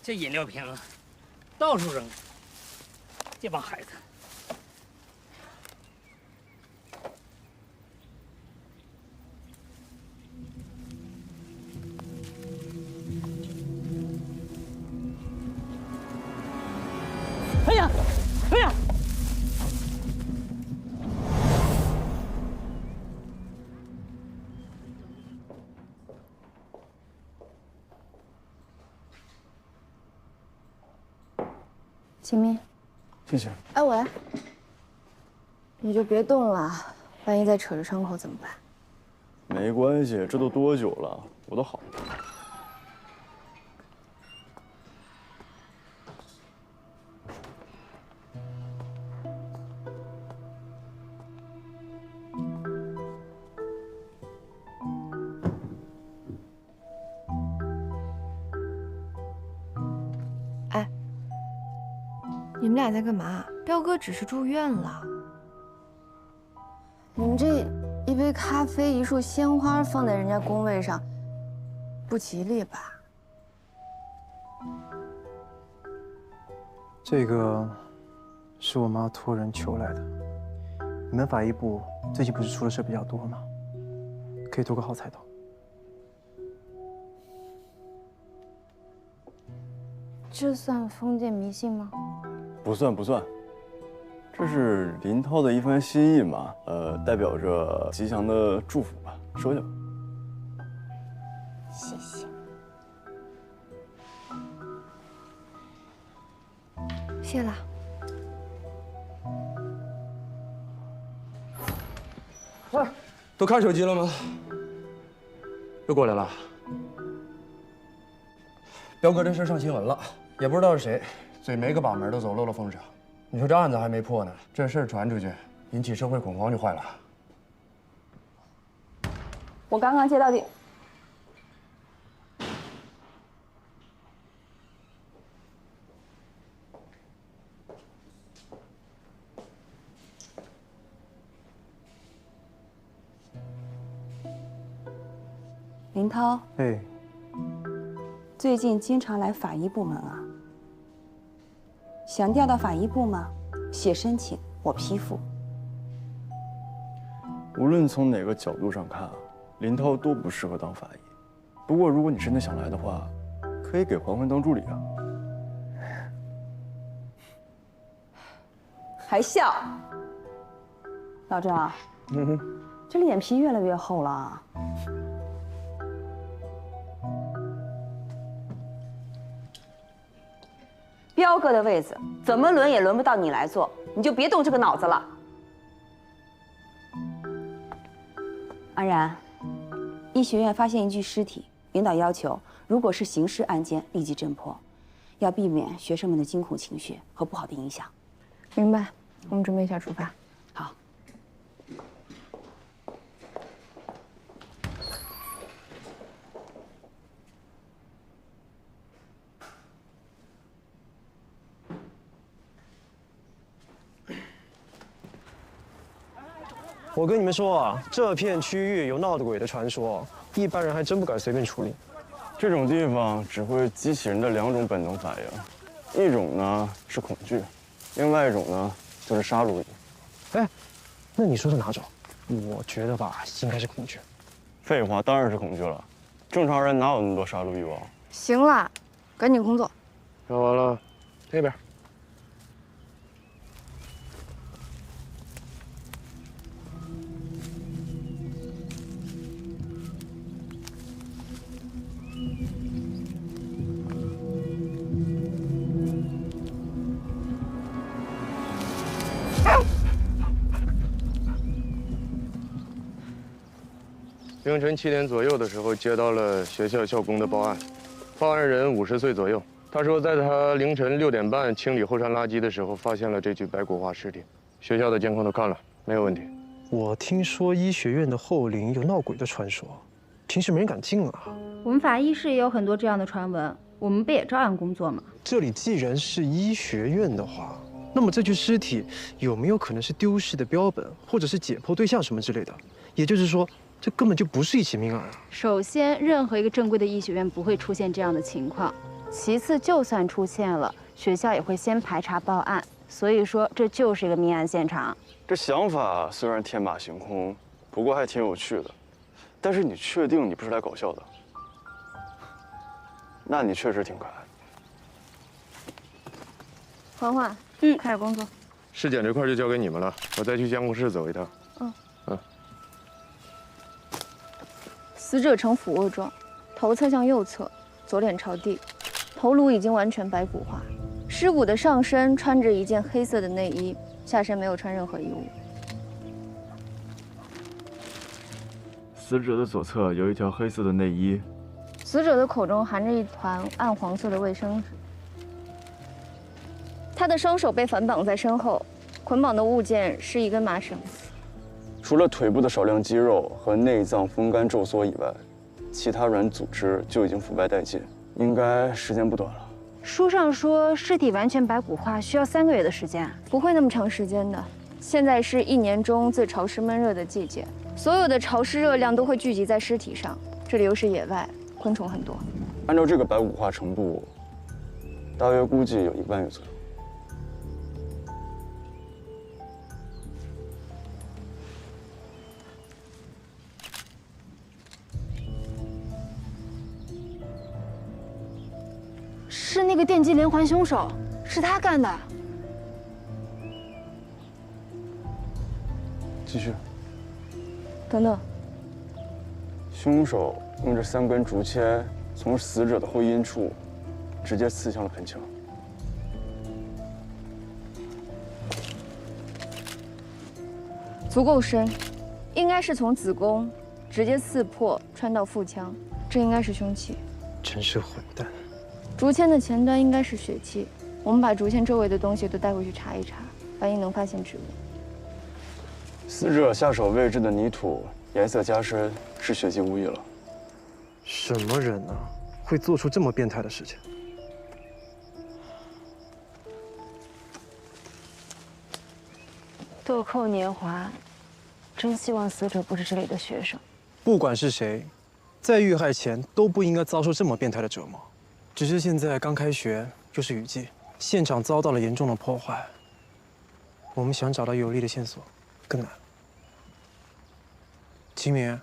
这饮料瓶到处扔，这帮孩子。哎呀，哎呀！ 秦明，谢谢。哎喂，你就别动了，万一再扯着伤口怎么办？没关系，这都多久了，我都好了。哎，你们俩在干嘛？彪哥只是住院了。你们这一杯咖啡、一束鲜花放在人家工位上，不吉利吧？这个是我妈托人求来的。你们法医部最近不是出的事比较多吗？可以图个好彩头。这算封建迷信吗？不算不算，这是林涛的一番心意嘛，代表着吉祥的祝福吧，收下吧。谢谢。谢了。喂，都看手机了吗？又过来了。彪哥这事上新闻了，也不知道是谁，嘴没个把门都走漏了风声。你说这案子还没破呢，这事儿传出去，引起社会恐慌就坏了。我刚刚接到林涛，哎，最近经常来法医部门啊？想调到法医部吗？写申请，我批复。无论从哪个角度上看，林涛都不适合当法医。不过如果你真的想来的话，可以给环环当助理啊。还笑？老郑，这脸皮越来越厚了啊。彪哥的位子怎么轮也轮不到你来做，你就别动这个脑子了。安然，医学院发现一具尸体，领导要求，如果是刑事案件，立即侦破，要避免学生们的惊恐情绪和不好的影响。明白，我们准备一下出发。好。我跟你们说啊，这片区域有闹鬼的传说，一般人还真不敢随便处理。这种地方只会激起人的两种本能反应，一种呢是恐惧，另外一种呢就是杀戮欲。哎，那你说的哪种？我觉得吧，应该是恐惧。废话，当然是恐惧了。正常人哪有那么多杀戮欲望？行了，赶紧工作。说完了，那边。凌晨7点左右的时候，接到了学校校工的报案，报案人50岁左右。他说，在他凌晨6点半清理后山垃圾的时候，发现了这具白骨化尸体。学校的监控都看了，没有问题。我听说医学院的后陵有闹鬼的传说，平时没人敢进啊。我们法医室也有很多这样的传闻，我们不也照样工作吗？这里既然是医学院的话，那么这具尸体有没有可能是丢失的标本，或者是解剖对象什么之类的？也就是说，这根本就不是一起命案啊！首先，任何一个正规的医学院不会出现这样的情况。其次，就算出现了，学校也会先排查报案。所以说，这就是一个命案现场。这想法虽然天马行空，不过还挺有趣的。但是你确定你不是来搞笑的？那你确实挺可爱。嬛嬛，开始工作。尸检这块就交给你们了，我再去监控室走一趟。死者呈俯卧状，头侧向右侧，左脸朝地，头颅已经完全白骨化。尸骨的上身穿着一件黑色的内衣，下身没有穿任何衣物。死者的左侧有一条黑色的内衣，死者的口中含着一团暗黄色的卫生纸。他的双手被反绑在身后，捆绑的物件是一根麻绳。除了腿部的少量肌肉和内脏风干皱缩以外，其他软组织就已经腐败殆尽，应该时间不短了。书上说尸体完全白骨化需要3个月的时间，不会那么长时间的。现在是1年中最潮湿闷热的季节，所有的潮湿热量都会聚集在尸体上。这里又是野外，昆虫很多。按照这个白骨化程度，大约估计有1万月左右。是那个电击连环凶手，是他干的。继续。等等，凶手用这3根竹签从死者的会阴处直接刺向了盆腔。足够深，应该是从子宫直接刺破穿到腹腔，这应该是凶器。真是混蛋！竹签的前端应该是血迹，我们把竹签周围的东西都带回去查一查，万一能发现指纹。死者下手位置的泥土颜色加深，是血迹无疑了。什么人呢，会做出这么变态的事情？豆蔻年华，真希望死者不是这里的学生。不管是谁，在遇害前都不应该遭受这么变态的折磨。只是现在刚开学，又是雨季，现场遭到了严重的破坏，我们想找到有力的线索更难。齐明，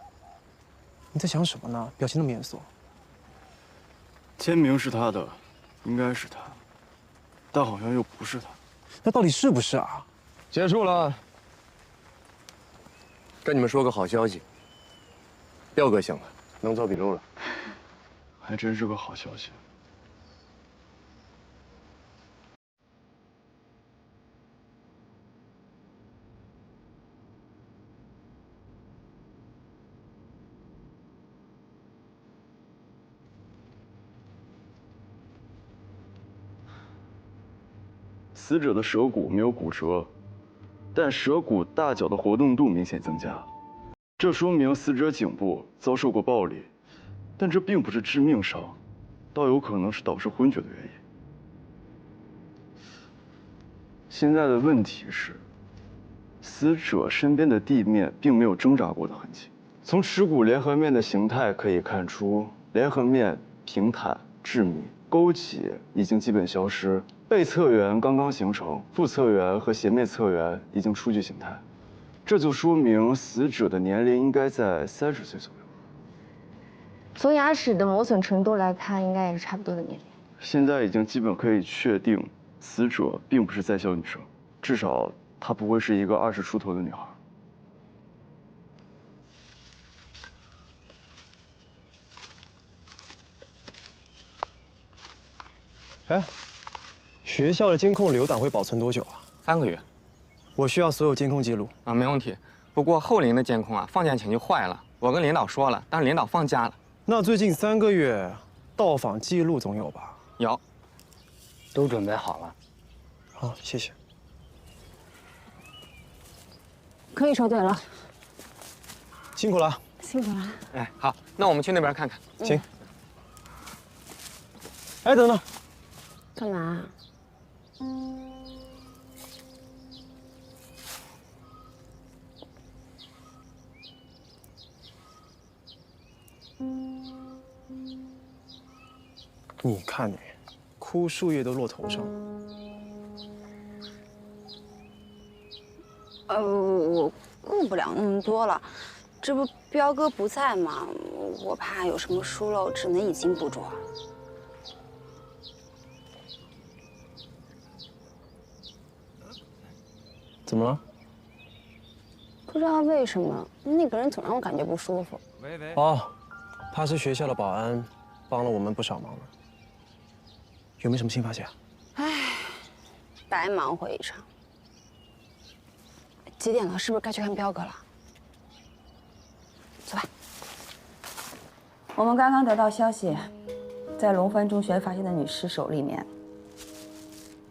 你在想什么呢？表情那么严肃。签名是他的，应该是他，但好像又不是他。那到底是不是啊？结束了。跟你们说个好消息，廖哥醒了，能做笔录了。还真是个好消息。死者的舌骨没有骨折，但舌骨大角的活动度明显增加，这说明死者颈部遭受过暴力，但这并不是致命伤，倒有可能是导致昏厥的原因。现在的问题是，死者身边的地面并没有挣扎过的痕迹。从耻骨联合面的形态可以看出，联合面平坦致密，沟起已经基本消失。背侧缘刚刚形成，腹侧缘和斜面侧缘已经初具形态，这就说明死者的年龄应该在30岁左右。从牙齿的磨损程度来看，应该也是差不多的年龄。现在已经基本可以确定，死者并不是在校女生，至少她不会是一个20出头的女孩。哎，学校的监控留档会保存多久啊3个月。我需要所有监控记录啊，没问题。不过后龄的监控啊，放假前就坏了，我跟领导说了，但是领导放假了。那最近3个月到访记录总有吧？有，都准备好了。好，谢谢。可以收队了，辛苦了。辛苦了。哎，好，那我们去那边看看。行。哎，等等。干嘛？你看你，哭，树叶都落头上。我顾不了那么多了，这不彪哥不在吗？我怕有什么疏漏，只能以静补拙。怎么了？不知道为什么，那个人总让我感觉不舒服。哦，他是学校的保安，帮了我们不少忙了。有没有什么新发现？唉，白忙活一场。几点了？是不是该去看彪哥了？走吧。我们刚刚得到消息，在龙帆中学发现的女尸首里面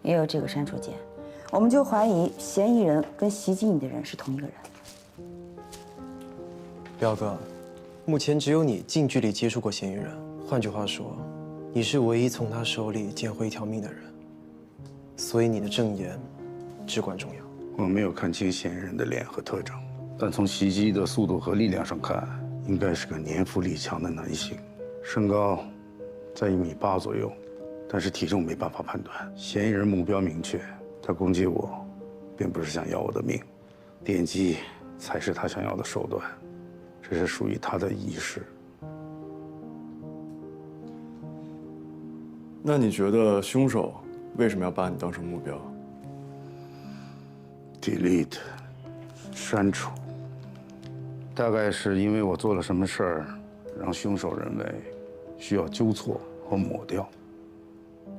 也有这个删除键，我们就怀疑嫌疑人跟袭击你的人是同一个人。彪哥，目前只有你近距离接触过嫌疑人，换句话说，你是唯一从他手里捡回一条命的人，所以你的证言至关重要。我没有看清嫌疑人的脸和特征，但从袭击的速度和力量上看，应该是个年富力强的男性，身高在1.8米左右，但是体重没办法判断。嫌疑人目标明确，他攻击我，并不是想要我的命，电击才是他想要的手段，这是属于他的意识。那你觉得凶手为什么要把你当成目标？ delete 删除，大概是因为我做了什么事儿，让凶手认为需要纠错和抹掉，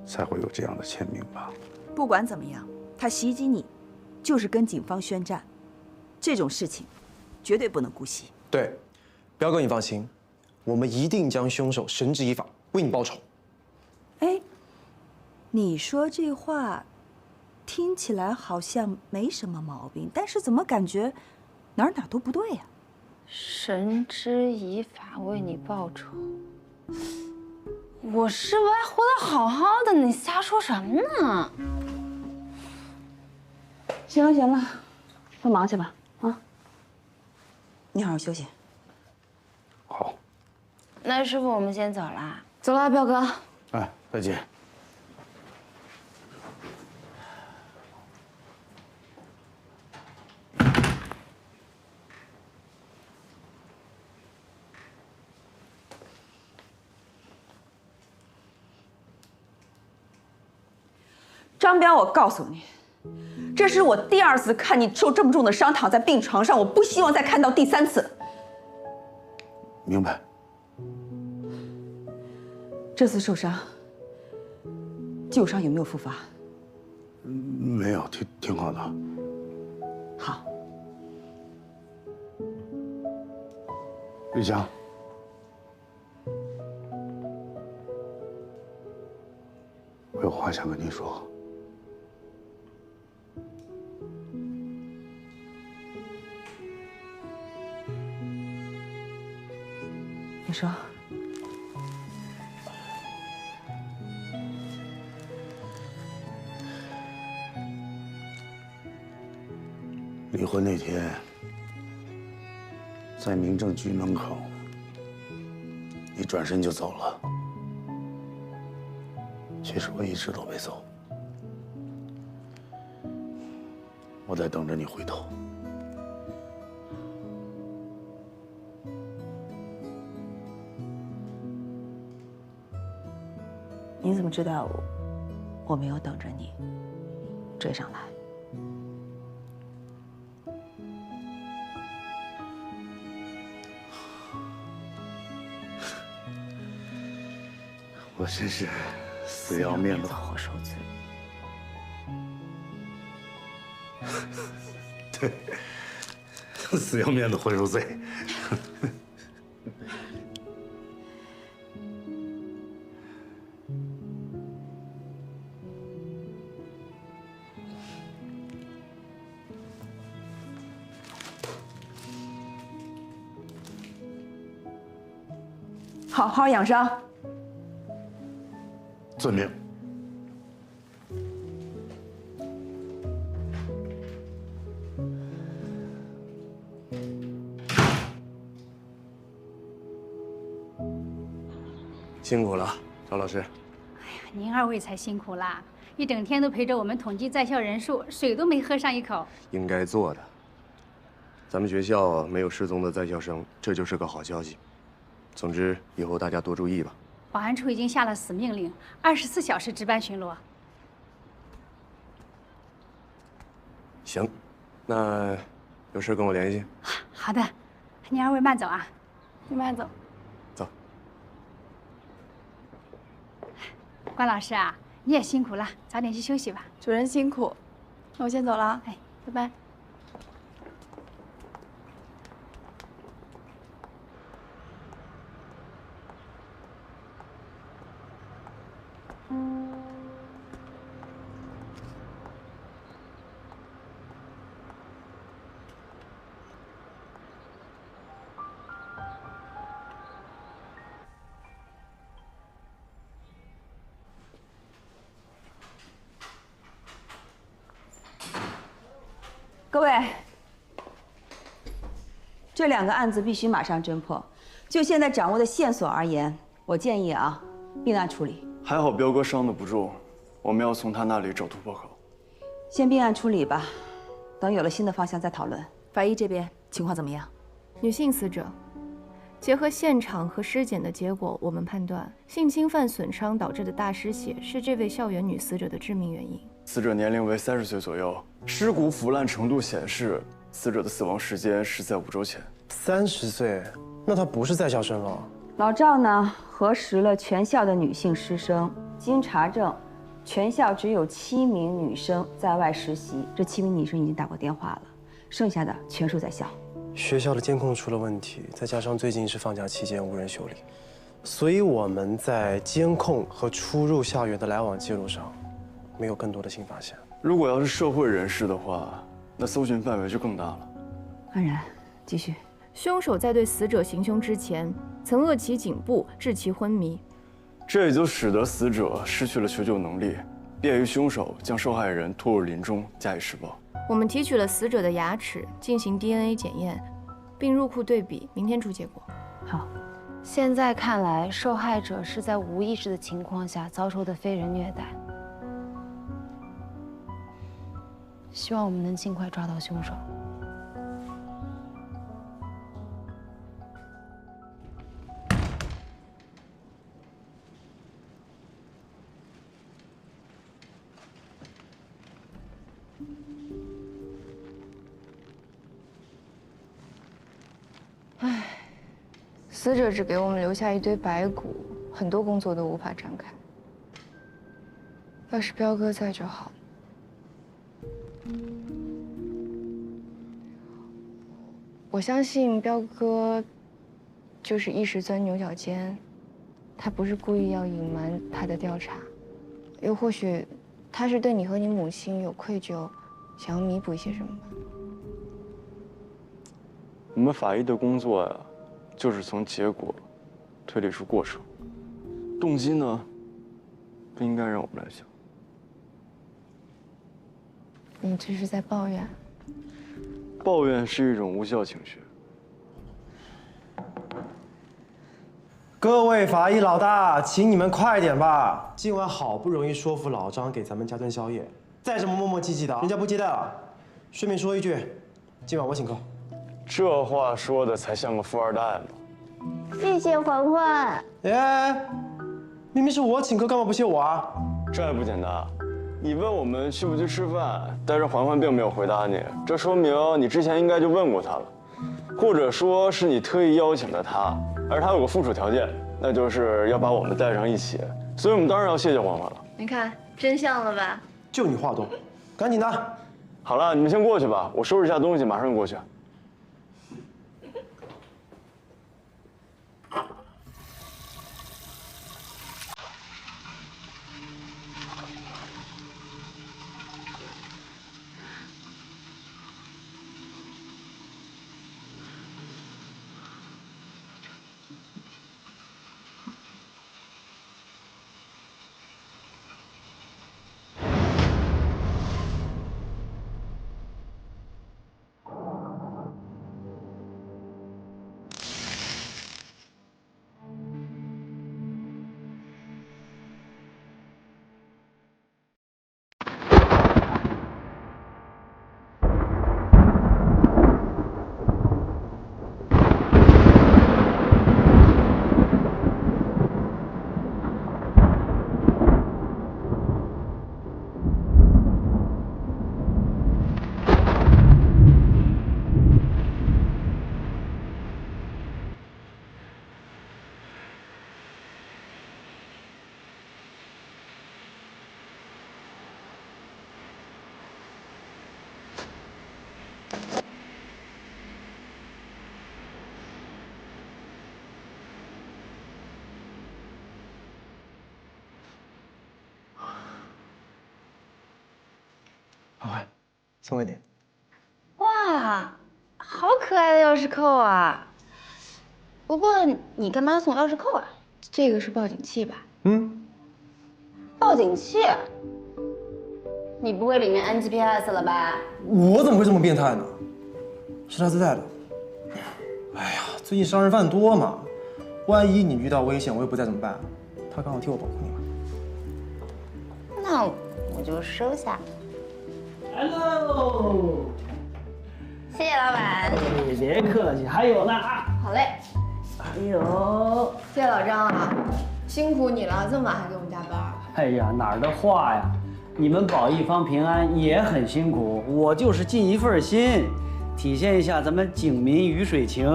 才会有这样的签名吧。不管怎么样，他袭击你，就是跟警方宣战，这种事情绝对不能姑息。对，彪哥你放心，我们一定将凶手绳之以法，为你报仇。哎，你说这话。 听起来好像没什么毛病，但是怎么感觉哪儿都不对呀？绳之以法，为你报仇。我是不是还活得好好的？你瞎说什么呢？行了行了，都忙去吧啊！你好好休息。好。那师傅，我们先走啦。走了，彪哥。哎，再见。 张彪，我告诉你，这是我第2次看你受这么重的伤，躺在病床上，我不希望再看到第3次。明白。这次受伤，旧伤有没有复发？没有，挺好的。好。玉香，我有话想跟你说。 你说，离婚那天，在民政局门口，你转身就走了。其实我一直都没走，我在等着你回头。 你怎么知道我没有等着你追上来？我真是死要面子活受罪。对，死要面子活受罪。好好养伤。遵命。辛苦了，赵老师。哎呀，您二位才辛苦啦，一整天都陪着我们统计在校人数，水都没喝上一口。应该做的。咱们学校没有失踪的在校生，这就是个好消息。总之，以后大家多注意吧。保安处已经下了死命令，24小时值班巡逻。行，那有事跟我联系。好的，您二位慢走啊。你慢走。走。关老师啊，你也辛苦了，早点去休息吧。主任辛苦，那我先走了啊。哎，拜拜。各位，这2个案子必须马上侦破。就现在掌握的线索而言，我建议啊，并案处理。还好彪哥伤得不重，我们要从他那里找突破口。先并案处理吧，等有了新的方向再讨论。法医这边情况怎么样？女性死者，结合现场和尸检的结果，我们判断性侵犯损伤导致的大失血是这位校园女死者的致命原因。死者年龄为30岁左右，尸骨腐烂程度显示，死者的死亡时间是在5周前。30岁，那她不是在校生了。老赵呢，核实了全校的女性师生，经查证，全校只有7名女生在外实习，这7名女生已经打过电话了，剩下的全数在校。学校的监控出了问题，再加上最近是放假期间无人修理，所以我们在监控和出入校园的来往记录上，没有更多的新发现。如果要是社会人士的话，那搜寻范围就更大了。安然，继续。凶手在对死者行凶之前，曾扼其颈部，致其昏迷。这也就使得死者失去了求救能力，便于凶手将受害人拖入林中加以施暴。我们提取了死者的牙齿进行 DNA 检验，并入库对比，明天出结果。好，现在看来，受害者是在无意识的情况下遭受的非人虐待。希望我们能尽快抓到凶手。唉，死者只给我们留下一堆白骨，很多工作都无法展开。要是彪哥在就好。我相信彪哥就是一时钻牛角尖，他不是故意要隐瞒他的调查，又或许他是对你和你母亲有愧疚，想要弥补一些什么吧。我们法医的工作呀，就是从结果推理出过程，动机呢，不应该让我们来想。你这是在抱怨？抱怨是一种无效情绪。各位法医老大，请你们快点吧！今晚好不容易说服老张给咱们加顿宵夜，再这么磨磨唧唧的，人家不接待了。顺便说一句，今晚我请客。这话说的才像个富二代呢。谢谢环环。哎，明明是我请客，干嘛不谢我啊？这还不简单？你问我们去不去吃饭，但是环环并没有回答你，这说明你之前应该就问过他了，或者说是你特意邀请的他，而他有个附属条件，那就是要把我们带上一起，所以我们当然要谢谢环环了。你看，真相了吧？就你话多，赶紧的。好了，你们先过去吧，我收拾一下东西，马上就过去。送给你。哇，好可爱的钥匙扣啊！不过你干嘛送钥匙扣啊？这个是报警器吧？报警器？你不会里面安 GPS 了吧？我怎么会这么变态呢？是他自带的。哎呀，最近杀人犯多嘛，万一你遇到危险，我又不在怎么办？他刚好替我保护你嘛。那我就收下。来喽！谢谢老板。别客气，还有呢啊！好嘞。哎呦，谢谢老张啊，辛苦你了，这么晚还给我们加班。哎呀，哪儿的话呀！你们保一方平安也很辛苦，我就是尽一份心，体现一下咱们警民鱼水情。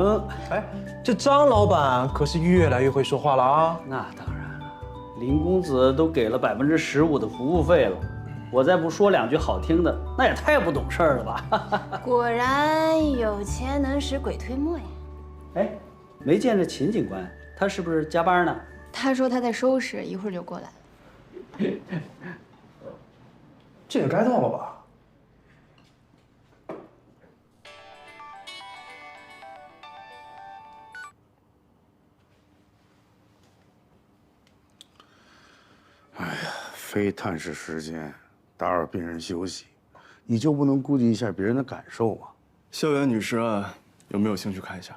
哎，这张老板可是越来越会说话了啊！那当然了，林公子都给了15%的服务费了，我再不说两句好听的，那也太不懂事儿了吧！果然有钱能使鬼推磨呀。哎，没见着秦警官，他是不是加班呢？他说他在收拾，一会儿就过来。这也该到了吧？哎呀，非探视时间，打扰病人休息，你就不能顾及一下别人的感受吗？校园女尸案有没有兴趣看一下？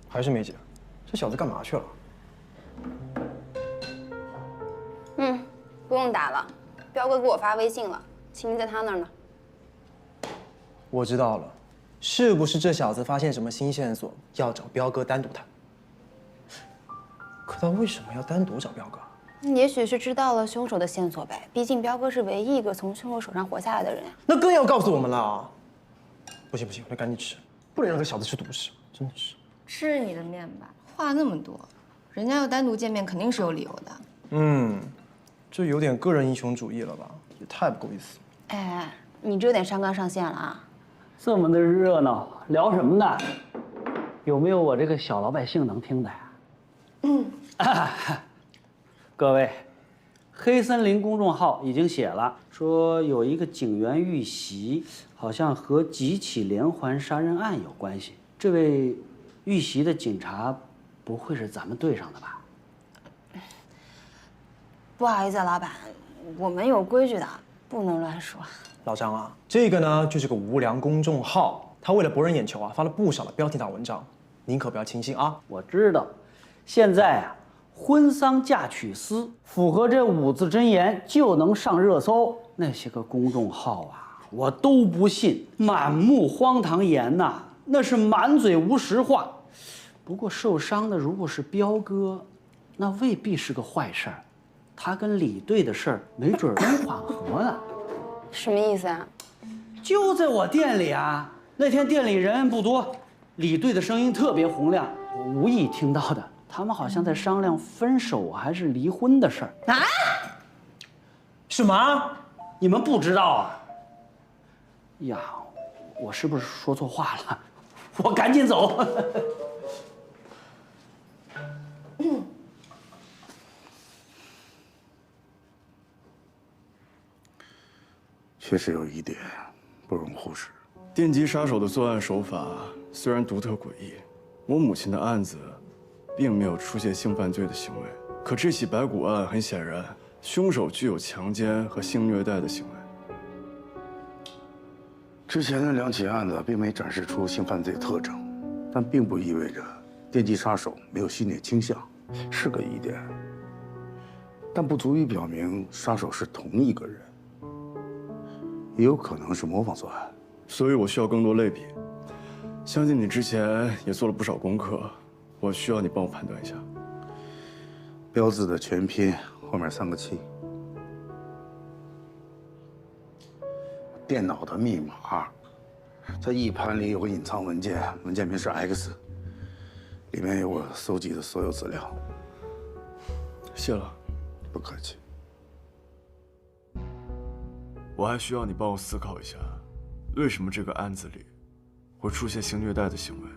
还是没解，这小子干嘛去了？不用打了，彪哥给我发微信了，秦在他那儿呢。我知道了，是不是这小子发现什么新线索，要找彪哥单独谈？可他为什么要单独找彪哥？也许是知道了凶手的线索呗，毕竟彪哥是唯一一个从凶手手上活下来的人呀。那更要告诉我们了。不行不行，我得赶紧吃，不能让这小子吃独食，真的是。吃你的面吧，话那么多，人家要单独见面，肯定是有理由的。这有点个人英雄主义了吧？也太不够意思了。哎，你这有点上纲上线了啊！这么的热闹，聊什么呢？有没有我这个小老百姓能听的呀？各位，黑森林公众号已经写了，说有一个警员遇袭，好像和几起连环杀人案有关系。这位遇袭的警察，不会是咱们队上的吧？不好意思，老板，我们有规矩的，不能乱说。老张啊，这个呢就是个无良公众号，他为了博人眼球啊，发了不少的标题党文章，您可不要轻信啊。我知道，现在啊，婚丧嫁娶丝符合这5字真言就能上热搜，那些个公众号啊，我都不信，满目荒唐言呐，那是满嘴无实话。不过受伤的如果是彪哥，那未必是个坏事儿。他跟李队的事儿没准能缓和呢。什么意思啊？就在我店里啊，那天店里人不多，李队的声音特别洪亮，我无意听到的。他们好像在商量分手还是离婚的事儿啊？什么？你们不知道啊？呀，我是不是说错话了？我赶紧走。确实有一点不容忽视。电击杀手的作案手法虽然独特诡异，我母亲的案子并没有出现性犯罪的行为，可这起白骨案很显然，凶手具有强奸和性虐待的行为。之前的2起案子并没展示出性犯罪特征，但并不意味着电击杀手没有性虐倾向，是个疑点，但不足以表明杀手是同一个人。也有可能是模仿作案，所以我需要更多类比。相信你之前也做了不少功课，我需要你帮我判断一下。标字的全拼后面3个7，电脑的密码，在E盘里有个隐藏文件，文件名是 X， 里面有我搜集的所有资料。谢了。不客气。我还需要你帮我思考一下，为什么这个案子里会出现性虐待的行为？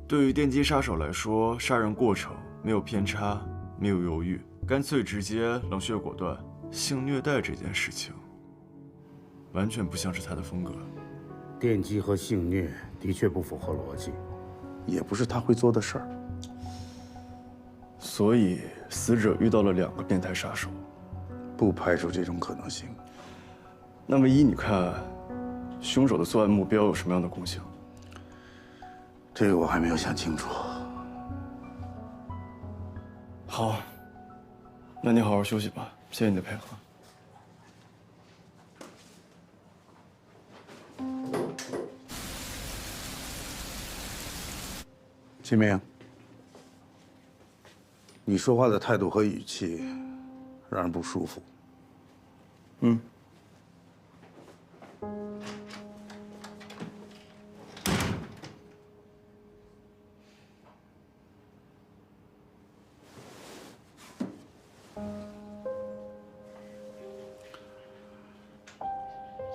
对于电击杀手来说，杀人过程没有偏差，没有犹豫，干脆直接，冷血果断。性虐待这件事情，完全不像是他的风格。电击和性虐的确不符合逻辑，也不是他会做的事儿。所以，死者遇到了2个变态杀手，不排除这种可能性。那么依你看，凶手的作案目标有什么样的共性？这个我还没有想清楚。好，那你好好休息吧，谢谢你的配合。秦明，你说话的态度和语气让人不舒服。嗯。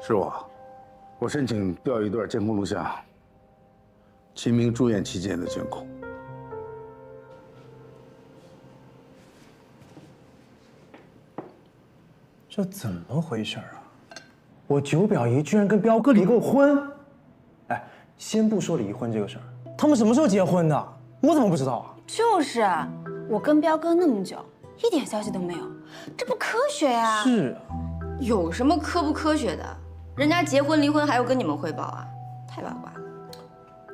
是我申请调一段监控录像，秦明住院期间的监控。这怎么回事啊？我九表姨居然跟彪哥离过婚！哎，先不说离婚这个事儿，他们什么时候结婚的？我怎么不知道啊？就是啊，我跟彪哥那么久，一点消息都没有，这不科学呀！是啊，有什么科不科学的？人家结婚离婚还要跟你们汇报啊？太八卦了。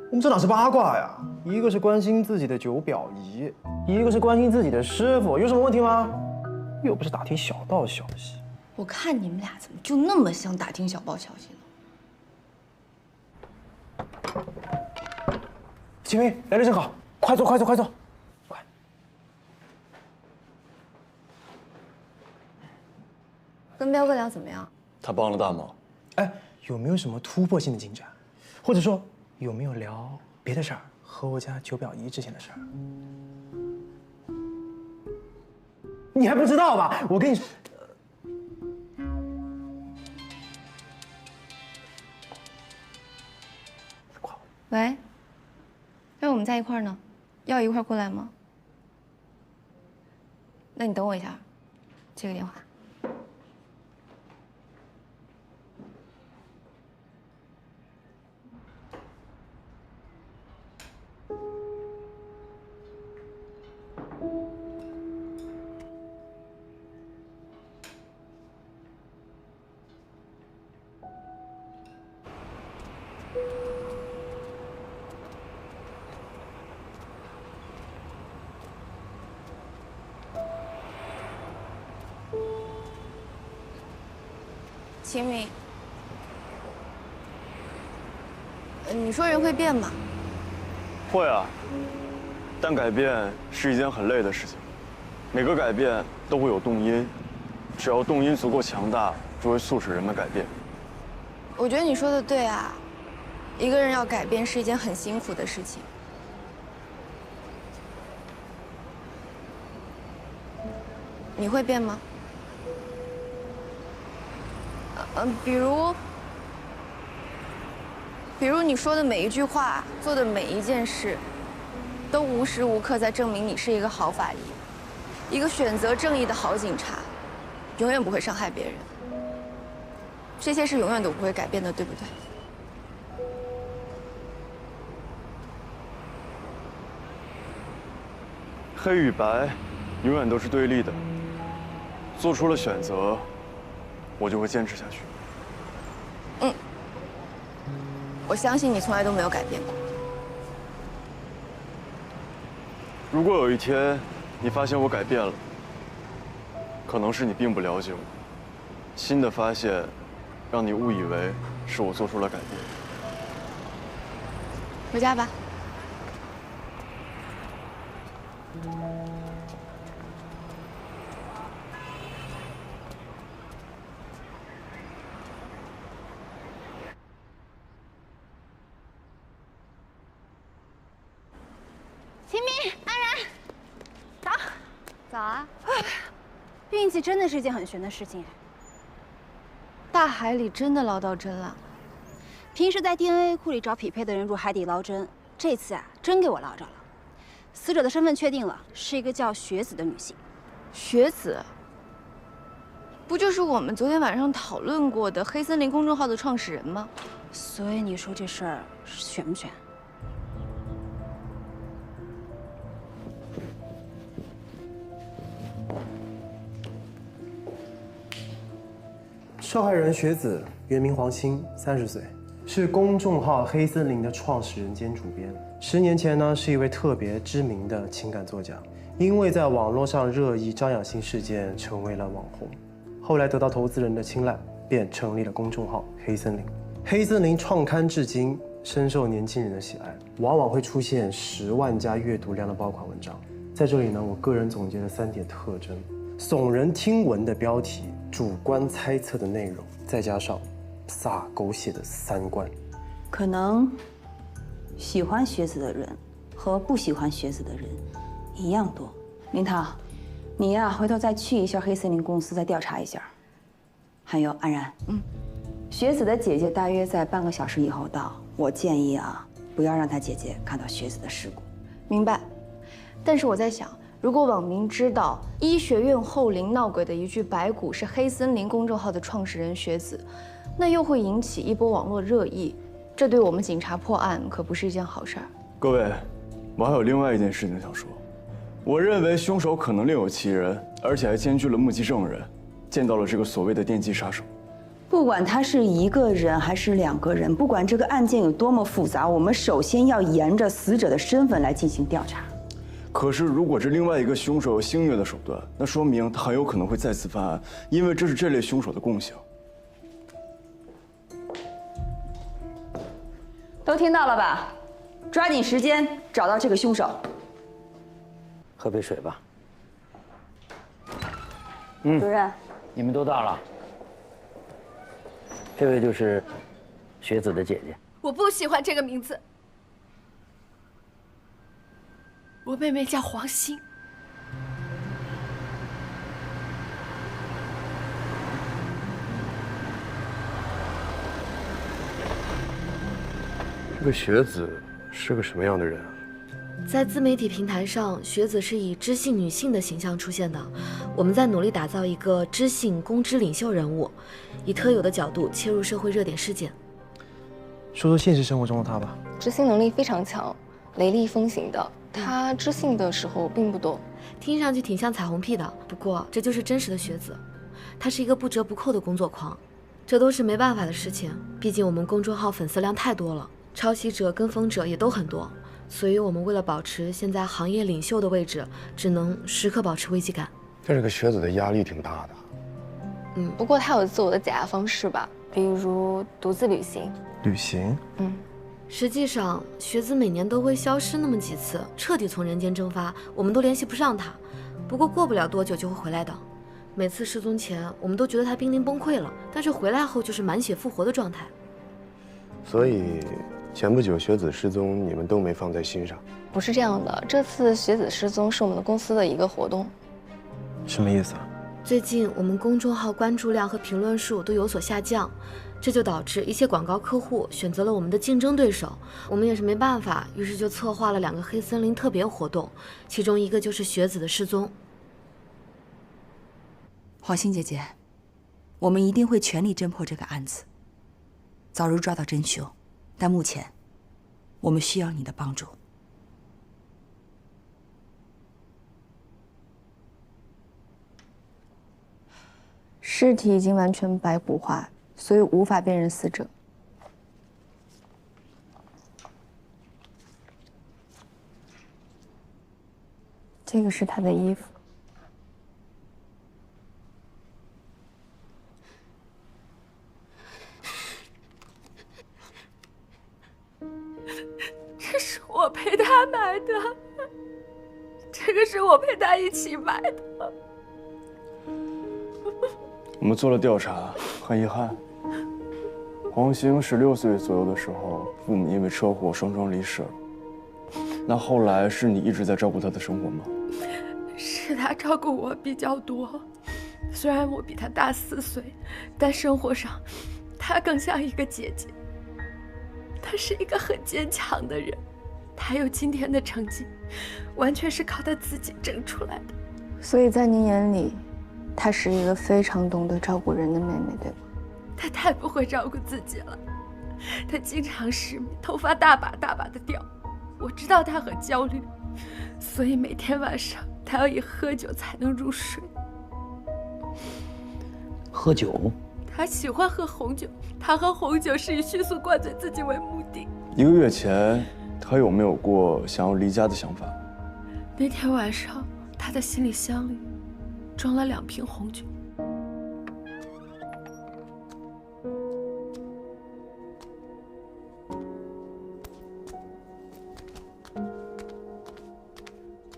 我们这哪是八卦呀？一个是关心自己的九表姨，一个是关心自己的师傅，有什么问题吗？又不是打听小道消息。我看你们俩怎么就那么像打听小报消息呢？秦明来得正好，快坐，快坐，快坐，快！跟彪哥聊怎么样？他帮了大忙。哎，有没有什么突破性的进展？或者说有没有聊别的事儿？和我家九表姨之前的事儿？你还不知道吧？我跟你说。喂，要我们在一块儿呢，要一块儿过来吗？那你等我一下，接个电话。秦明，你说人会变吗？会啊，但改变是一件很累的事情。每个改变都会有动因，只要动因足够强大，就会促使人们改变。我觉得你说的对啊，一个人要改变是一件很辛苦的事情。你会变吗？比如你说的每一句话，做的每一件事，都无时无刻在证明你是一个好法医，一个选择正义的好警察，永远不会伤害别人。这些是永远都不会改变的，对不对？黑与白，永远都是对立的。做出了选择，我就会坚持下去。嗯，我相信你从来都没有改变过。如果有一天你发现我改变了，可能是你并不了解我，新的发现让你误以为是我做出了改变。回家吧。秦明，安然，早。早啊。运气真的是一件很玄的事情。大海里真的捞到针了。平时在 DNA 库里找匹配的人入海底捞针，这次啊，真给我捞着了。死者的身份确定了，是一个叫雪子的女性。雪子，不就是我们昨天晚上讨论过的黑森林公众号的创始人吗？所以你说这事儿悬不悬？受害人雪子，原名黄欣，30岁，是公众号黑森林的创始人兼主编。10年前呢，是一位特别知名的情感作家，因为在网络上热议张养欣事件，成为了网红。后来得到投资人的青睐，便成立了公众号黑森林。黑森林创刊至今，深受年轻人的喜爱，往往会出现10万加阅读量的爆款文章。在这里呢，我个人总结了3点特征：耸人听闻的标题，主观猜测的内容，再加上撒狗血的3观。可能喜欢雪子的人和不喜欢雪子的人一样多。林涛，你呀，回头再去一下黑森林公司，再调查一下。还有安然，雪子的姐姐大约在半个小时以后到。我建议啊，不要让她姐姐看到雪子的尸骨。明白。但是我在想，如果网民知道医学院后林闹鬼的一具白骨是黑森林公众号的创始人雪子，那又会引起一波网络热议，这对我们警察破案可不是一件好事儿。各位，我还有另外一件事情想说，我认为凶手可能另有其人，而且还兼具了目击证人，见到了这个所谓的电击杀手。不管他是1个人还是2个人，不管这个案件有多么复杂，我们首先要沿着死者的身份来进行调查。可是，如果这另外一个凶手有星越的手段，那说明他很有可能会再次犯案，因为这是这类凶手的共性。都听到了吧？抓紧时间找到这个凶手。喝杯水吧。主任，你们都到了。这位就是雪子的姐姐。我不喜欢这个名字。我妹妹叫黄欣。这个雪子是个什么样的人啊？在自媒体平台上，雪子是以知性女性的形象出现的。我们在努力打造一个知性公知领袖人物，以特有的角度切入社会热点事件。说说现实生活中的他吧。执行能力非常强，雷厉风行的。他知性的时候并不多，听上去挺像彩虹屁的。不过这就是真实的雪子，他是一个不折不扣的工作狂。这都是没办法的事情，毕竟我们公众号粉丝量太多了，抄袭者、跟风者也都很多。所以我们为了保持现在行业领袖的位置，只能时刻保持危机感。这个雪子的压力挺大的。不过他有自我的解压方式吧，比如独自旅行。旅行？实际上，雪子每年都会消失那么几次，彻底从人间蒸发，我们都联系不上他。不过过不了多久就会回来的。每次失踪前，我们都觉得他濒临崩溃了，但是回来后就是满血复活的状态。所以。前不久雪子失踪，你们都没放在心上。不是这样的，这次雪子失踪是我们的公司的一个活动。什么意思啊？最近我们公众号关注量和评论数都有所下降，这就导致一些广告客户选择了我们的竞争对手。我们也是没办法，于是就策划了2个黑森林特别活动，其中一个就是雪子的失踪。黄欣姐姐，我们一定会全力侦破这个案子，早日抓到真凶。但目前，我们需要你的帮助。尸体已经完全白骨化，所以无法辨认死者。这个是他的衣服。这是我陪他买的，这个是我陪他一起买的。我们做了调查，很遗憾，黄兴16岁左右的时候，父母因为车祸双双离世了。那后来是你一直在照顾他的生活吗？是他照顾我比较多。虽然我比她大4岁，但生活上，她更像一个姐姐。她是一个很坚强的人，她有今天的成绩，完全是靠她自己挣出来的。所以在您眼里，她是一个非常懂得照顾人的妹妹，对吗？她太不会照顾自己了，她经常失眠，头发大把大把的掉。我知道她很焦虑，所以每天晚上她要以喝酒才能入睡。喝酒？她喜欢喝红酒，她喝红酒是以迅速灌醉自己为目的。1个月前，他有没有过想要离家的想法？那天晚上，她的行李箱里装了2瓶红酒。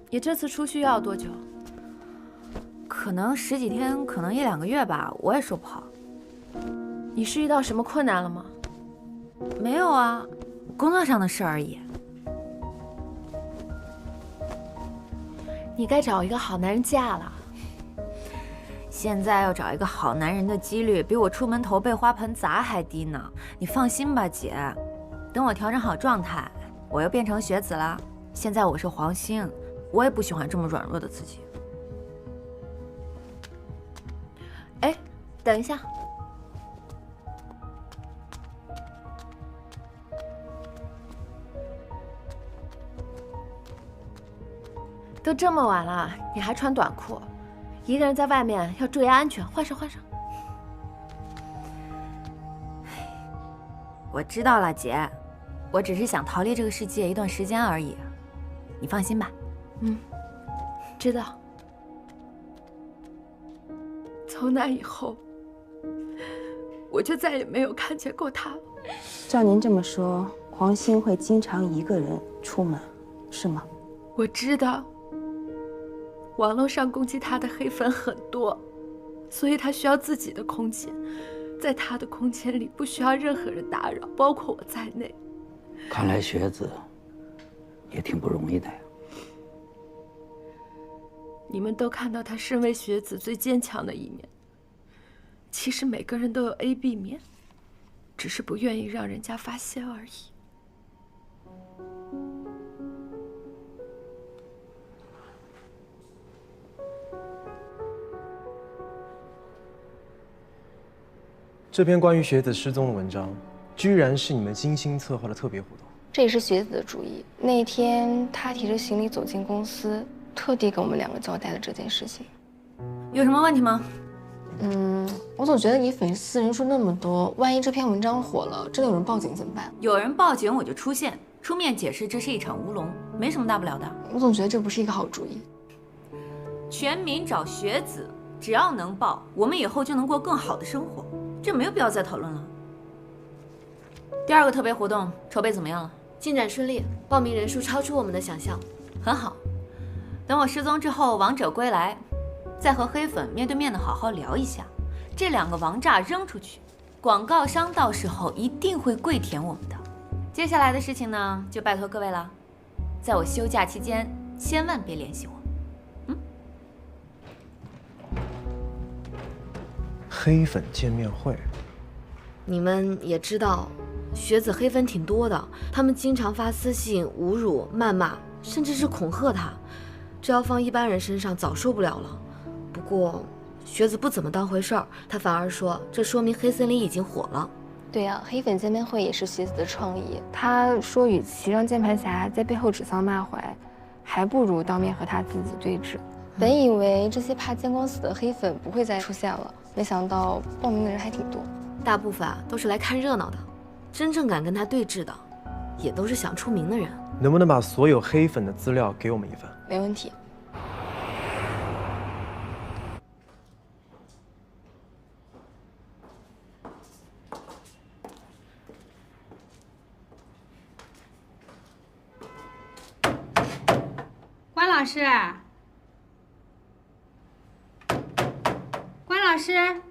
你这次出去要多久？可能10几天，可能1、2个月吧，我也说不好。你是遇到什么困难了吗？没有啊，工作上的事而已。你该找一个好男人嫁了。现在要找一个好男人的几率，比我出门头被花盆砸还低呢。你放心吧，姐，等我调整好状态，我又变成学子了。现在我是黄星，我也不喜欢这么软弱的自己。哎，等一下。都这么晚了，你还穿短裤，一个人在外面要注意安全，换上换上。我知道了，姐，我只是想逃离这个世界一段时间而已，你放心吧。知道。从那以后，我就再也没有看见过他了。照您这么说，黄鑫会经常一个人出门，是吗？我知道。网络上攻击他的黑粉很多，所以他需要自己的空间，在他的空间里不需要任何人打扰，包括我在内。看来学子也挺不容易的呀。你们都看到他身为学子最坚强的一面，其实每个人都有 A、B 面，只是不愿意让人家发现而已。这篇关于学子失踪的文章，居然是你们精心策划的特别活动。这也是学子的主意。那天他提着行李走进公司，特地跟我们2个交代了这件事情。有什么问题吗？我总觉得你粉丝人数那么多，万一这篇文章火了，真的有人报警怎么办？有人报警我就出现，出面解释这是一场乌龙，没什么大不了的。我总觉得这不是一个好主意。全民找学子，只要能报，我们以后就能过更好的生活，这没有必要再讨论了。第2个特别活动筹备怎么样了？进展顺利，报名人数超出我们的想象。很好，等我失踪之后，王者归来，再和黑粉面对面的好好聊一下。这2个王炸扔出去，广告商到时候一定会跪舔我们的。接下来的事情呢，就拜托各位了，在我休假期间，千万别联系我。黑粉见面会，你们也知道，学子黑粉挺多的，他们经常发私信侮辱、谩骂，甚至是恐吓他。这要放一般人身上，早受不了了。不过学子不怎么当回事儿，他反而说这说明黑森林已经火了。对呀，黑粉见面会也是学子的创意。他说，与其让键盘侠在背后指桑骂槐，还不如当面和他自己对峙。本以为这些怕见光死的黑粉不会再出现了，没想到报名的人还挺多。大部分都是来看热闹的，真正敢跟他对峙的，也都是想出名的人。能不能把所有黑粉的资料给我们一份？没问题。关老师，关老师，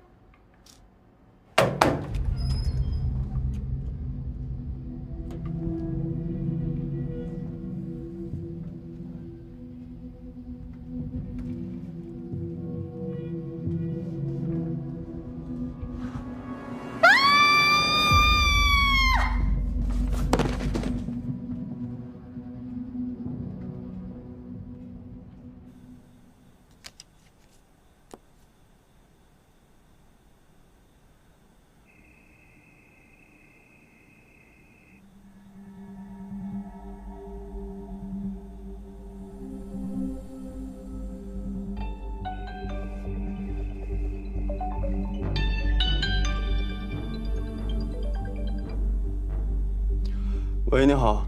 喂，你好。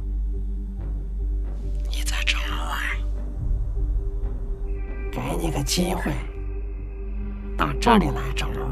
你在找我？给你个机会，到这里来找我。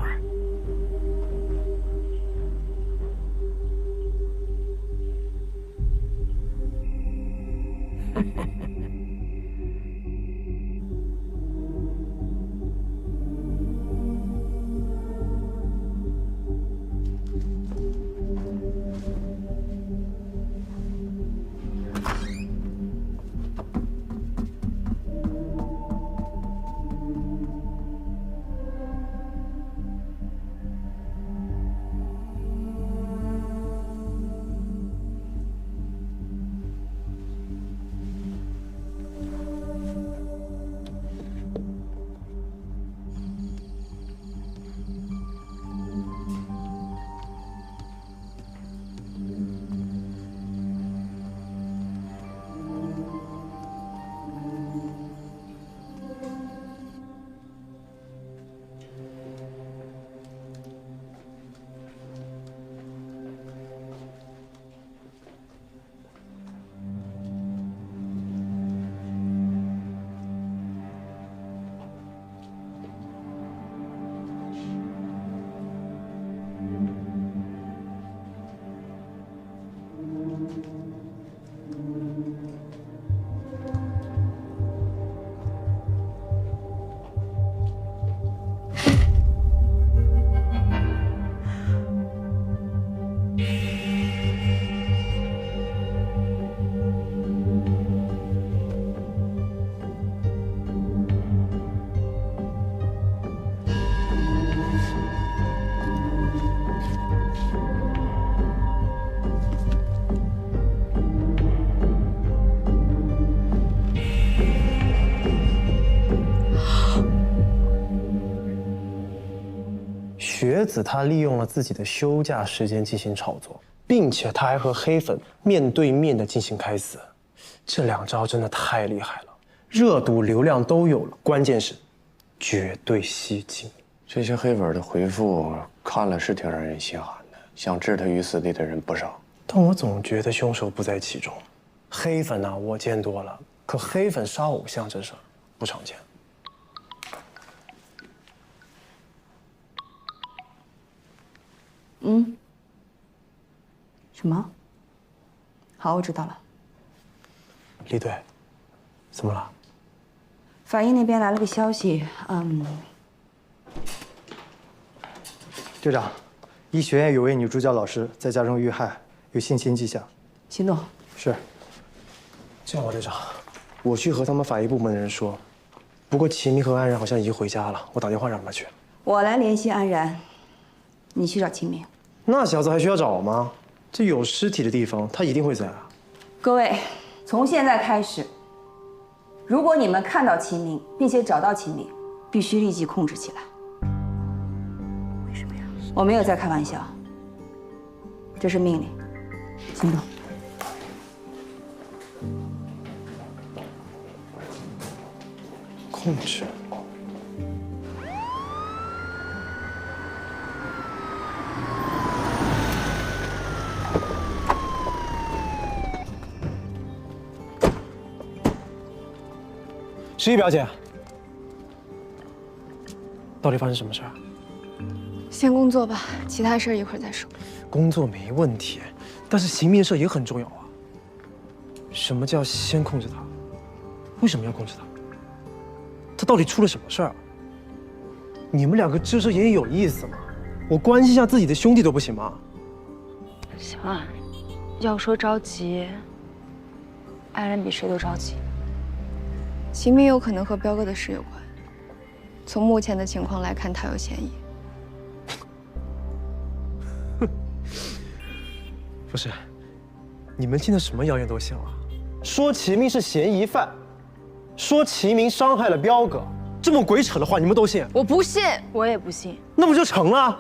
学子他利用了自己的休假时间进行炒作，并且他还和黑粉面对面的进行开撕，这两招真的太厉害了，热度、流量都有了，关键是绝对吸睛。这些黑粉的回复看了是挺让人心寒的，想置他于死地的人不少。但我总觉得凶手不在其中。黑粉啊，我见多了，可黑粉杀偶像这事儿不常见。嗯，什么？好，我知道了。李队，怎么了？法医那边来了个消息，队长，医学院有位女助教老师在家中遇害，有性侵迹象。行动。是。这样吧，队长，我去和他们法医部门的人说。不过齐明和安然好像已经回家了，我打电话让他们去。我来联系安然。你去找秦明，那小子还需要找吗？这有尸体的地方，他一定会在啊。各位，从现在开始，如果你们看到秦明，并且找到秦明，必须立即控制起来。为什么呀？我没有在开玩笑，这是命令。行动。控制。十一表姐，到底发生什么事儿？先工作吧，其他事儿一会儿再说。工作没问题，但是秦明的事也很重要啊。什么叫先控制他？为什么要控制他？他到底出了什么事儿？你们两个遮遮掩掩有意思吗？我关心一下自己的兄弟都不行吗？行啊，要说着急，安然比谁都着急。秦明有可能和彪哥的事有关，从目前的情况来看，他有嫌疑。不是，你们现在什么谣言都信了？说齐明是嫌疑犯，说齐明伤害了彪哥，这么鬼扯的话你们都信？我不信，我也不信。那不就成了？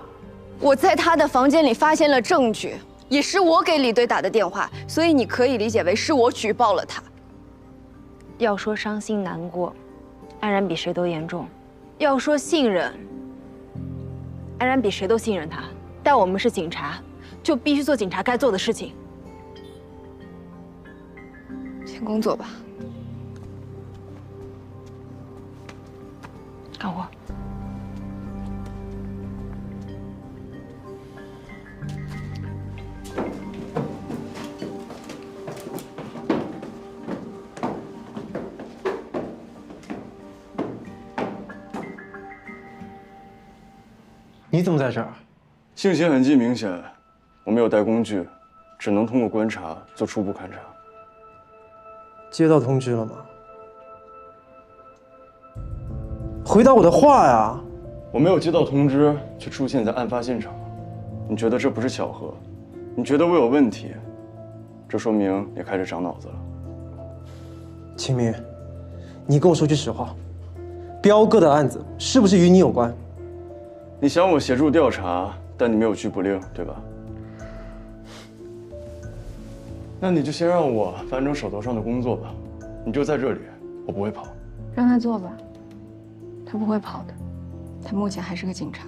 我在他的房间里发现了证据，也是我给李队打的电话，所以你可以理解为是我举报了他。要说伤心难过，安然比谁都严重；要说信任，安然比谁都信任他。但我们是警察，就必须做警察该做的事情。先工作吧，干活。你怎么在这儿？性侵痕迹明显，我没有带工具，只能通过观察做初步勘查。接到通知了吗？回答我的话呀！我没有接到通知，却出现在案发现场。你觉得这不是巧合？你觉得我有问题？这说明你开始长脑子了。秦明，你跟我说句实话，彪哥的案子是不是与你有关？你想我协助调查，但你没有拘捕令，对吧？那你就先让我完成手头上的工作吧。你就在这里，我不会跑。让他做吧，他不会跑的，他目前还是个警察。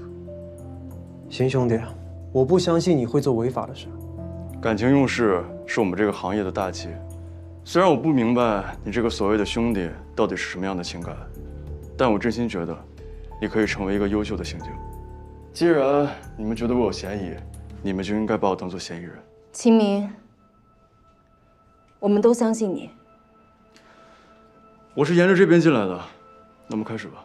行，兄弟，我不相信你会做违法的事。感情用事是我们这个行业的大忌。虽然我不明白你这个所谓的兄弟到底是什么样的情感，但我真心觉得你可以成为一个优秀的刑警。既然你们觉得我有嫌疑，你们就应该把我当做嫌疑人。秦明，我们都相信你。我是沿着这边进来的，那么开始吧。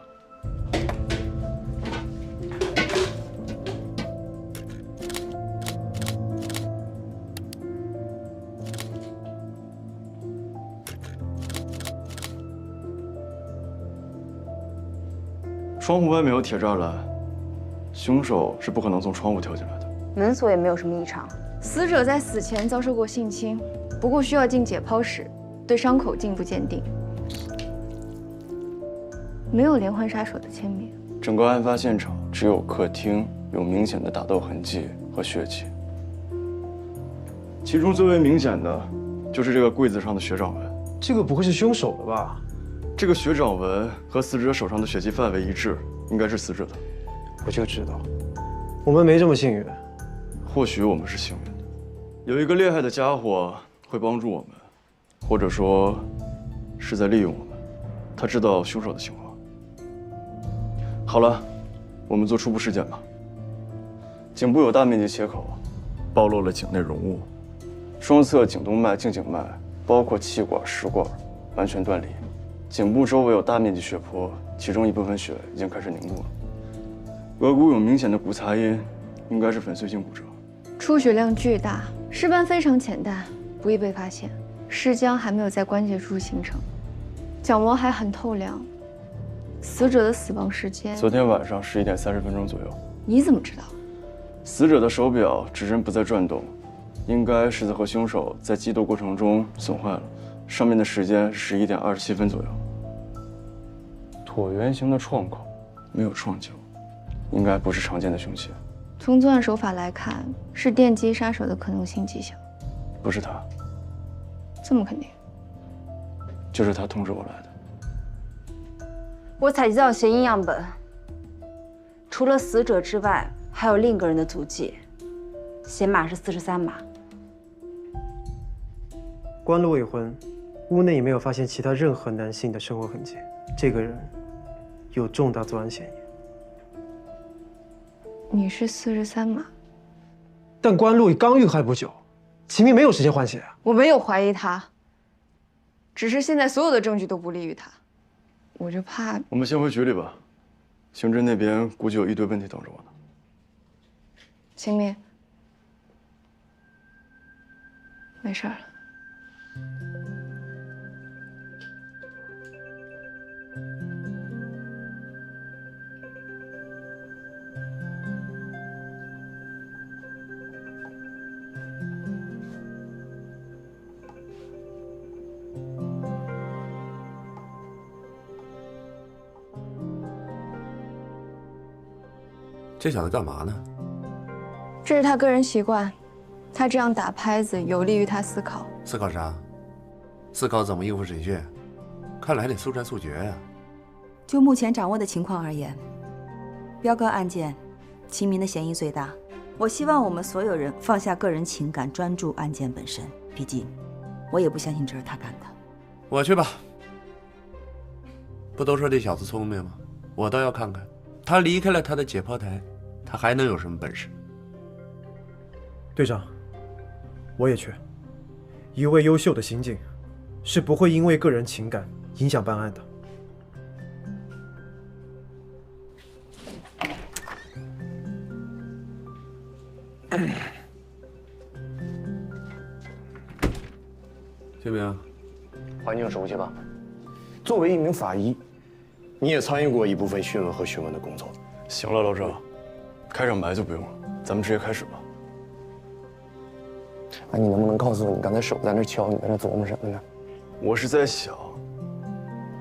窗户外面有铁栅栏，凶手是不可能从窗户跳进来的。门锁也没有什么异常。死者在死前遭受过性侵，不过需要进解剖室，对伤口进一步鉴定。没有连环杀手的签名。整个案发现场只有客厅有明显的打斗痕迹和血迹，其中最为明显的就是这个柜子上的血掌纹。这个不会是凶手的吧？这个血掌纹和死者手上的血迹范围一致，应该是死者的。我就知道，我们没这么幸运。或许我们是幸运的，有一个厉害的家伙会帮助我们，或者说是在利用我们。他知道凶手的情况。好了，我们做初步尸检吧。颈部有大面积切口，暴露了颈内容物，双侧颈动脉、颈颈脉，包括气管、食管，完全断离。颈部周围有大面积血泊，其中一部分血已经开始凝固了。额骨有明显的骨擦印，应该是粉碎性骨折。出血量巨大，尸斑非常浅淡，不易被发现。尸僵还没有在关节处形成，角膜还很透亮。死者的死亡时间，昨天晚上11点30分左右。你怎么知道？死者的手表指针不再转动，应该是和凶手在激斗过程中损坏了。上面的时间是11点27分左右。椭圆形的创口，没有创旧，应该不是常见的凶器。从作案手法来看，是电击杀手的可能性极小。不是他。这么肯定？就是他通知我来的。我采集到鞋印样本，除了死者之外，还有另一个人的足迹，鞋码是43码。关路未婚，屋内也没有发现其他任何男性的生活痕迹。这个人有重大作案嫌疑。你是43码，但关路刚遇害不久，秦明没有时间换血啊。我没有怀疑他，只是现在所有的证据都不利于他，我就怕。我们先回局里吧，刑侦那边估计有一堆问题等着我呢。秦明，没事了。这小子干嘛呢？这是他个人习惯，他这样打拍子有利于他思考。思考啥？思考怎么应付审讯？看来得速战速决呀。就目前掌握的情况而言，彪哥案件，秦明的嫌疑最大。我希望我们所有人放下个人情感，专注案件本身。毕竟，我也不相信这是他干的。我去吧。不都说这小子聪明吗？我倒要看看，他离开了他的解剖台，他还能有什么本事？队长，我也去。一位优秀的刑警，是不会因为个人情感影响办案的。谢明，环境熟悉吧？作为一名法医，你也参与过一部分讯问和询问的工作。行了，老赵，开场白就不用了，咱们直接开始吧。那你能不能告诉我，你刚才手在那敲，你在那琢磨什么呢？我是在想，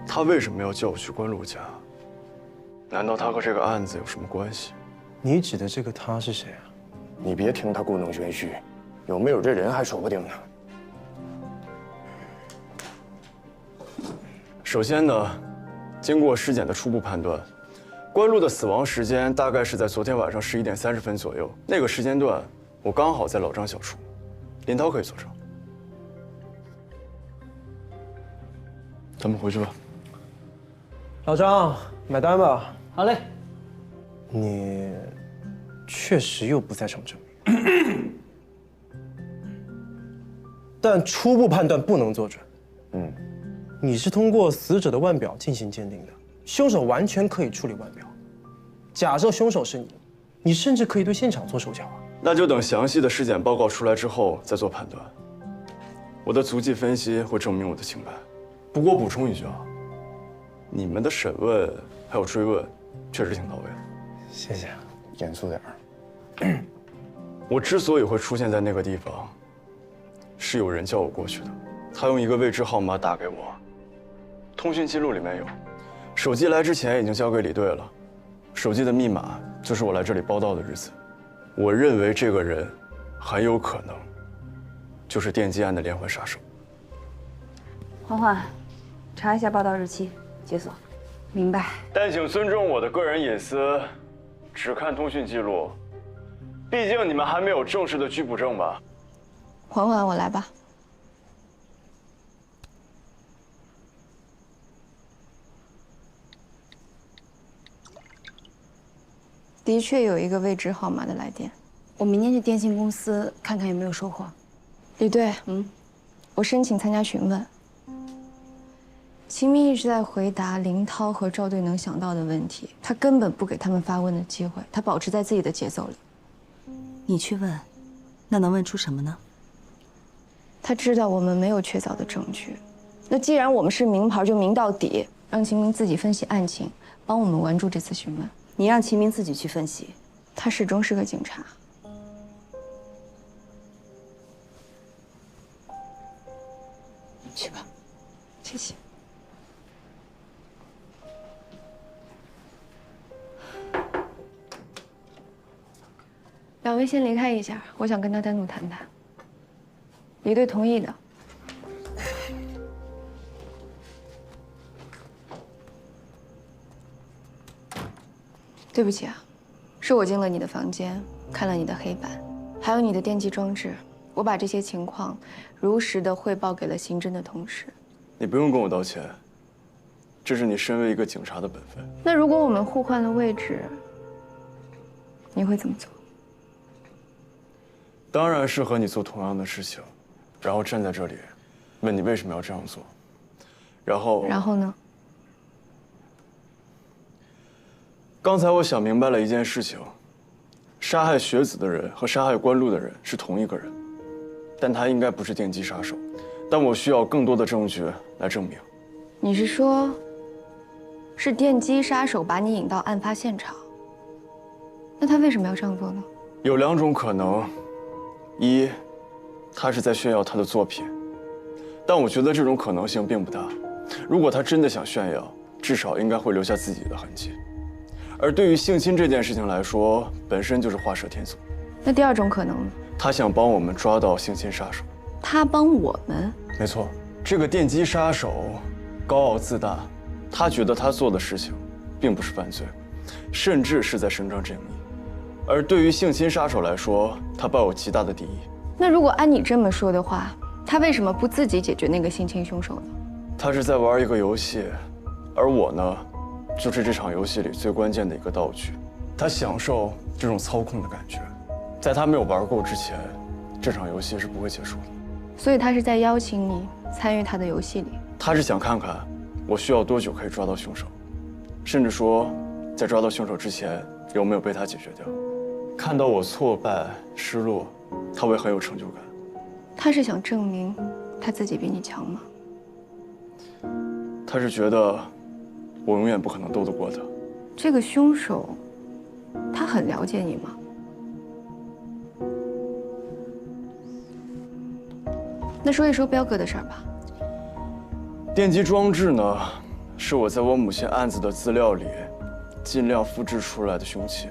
他为什么要叫我去关路家？难道他和这个案子有什么关系？你指的这个他是谁啊？你别听他故弄玄虚，有没有这人还说不定呢。首先呢，经过尸检的初步判断，关路的死亡时间大概是在昨天晚上11点30分左右。那个时间段，我刚好在老张小处，林涛可以作证。咱们回去吧。老张，买单吧。好嘞。你确实又不在场证明，但初步判断不能做准。你是通过死者的腕表进行鉴定的，凶手完全可以处理腕表。假设凶手是你，你甚至可以对现场做手脚啊。那就等详细的尸检报告出来之后再做判断。我的足迹分析会证明我的清白。不过补充一句啊，你们的审问还有追问，确实挺到位的。谢谢。严肃点儿。我之所以会出现在那个地方，是有人叫我过去的。他用一个未知号码打给我，通讯记录里面有。手机来之前已经交给李队了，手机的密码就是我来这里报到的日子。我认为这个人很有可能就是电击案的连环杀手。欢欢，查一下报道日期，解锁。明白。但请尊重我的个人隐私，只看通讯记录。毕竟你们还没有正式的拘捕证吧？缓缓，我来吧。的确有一个未知号码的来电，我明天去电信公司看看有没有收获。李队，我申请参加询问。秦明一直在回答林涛和赵队能想到的问题，他根本不给他们发问的机会，他保持在自己的节奏里。你去问，那能问出什么呢？他知道我们没有确凿的证据，那既然我们是明牌，就明到底，让秦明自己分析案情，帮我们完住这次询问。你让秦明自己去分析，他始终是个警察。去吧，谢谢。两位先离开一下，我想跟他单独谈谈。李队同意的。对不起啊，是我进了你的房间，看了你的黑板，还有你的电击装置，我把这些情况如实的汇报给了刑侦的同事。你不用跟我道歉，这是你身为一个警察的本分。那如果我们互换了位置，你会怎么做？当然是和你做同样的事情，然后站在这里，问你为什么要这样做，然后呢？刚才我想明白了一件事情，杀害学子的人和杀害关路的人是同一个人，但他应该不是电击杀手，但我需要更多的证据来证明。你是说，是电击杀手把你引到案发现场？那他为什么要这样做呢？有两种可能，一，他是在炫耀他的作品，但我觉得这种可能性并不大。如果他真的想炫耀，至少应该会留下自己的痕迹。而对于性侵这件事情来说，本身就是画蛇添足。那第二种可能呢？他想帮我们抓到性侵杀手。他帮我们？没错，这个电击杀手高傲自大，他觉得他做的事情并不是犯罪，甚至是在伸张正义。而对于性侵杀手来说，他抱有极大的敌意。那如果按你这么说的话，他为什么不自己解决那个性侵凶手呢？他是在玩一个游戏，而我呢，就是这场游戏里最关键的一个道具。他享受这种操控的感觉，在他没有玩够之前，这场游戏是不会结束的。所以他是在邀请你参与他的游戏里。他是想看看我需要多久可以抓到凶手，甚至说，在抓到凶手之前有没有被他解决掉。看到我挫败、失落，他会很有成就感。他是想证明他自己比你强吗？他是觉得我永远不可能斗得过他。这个凶手，他很了解你吗？那说一说彪哥的事儿吧。电击装置呢，是我在我母亲案子的资料里尽量复制出来的凶器。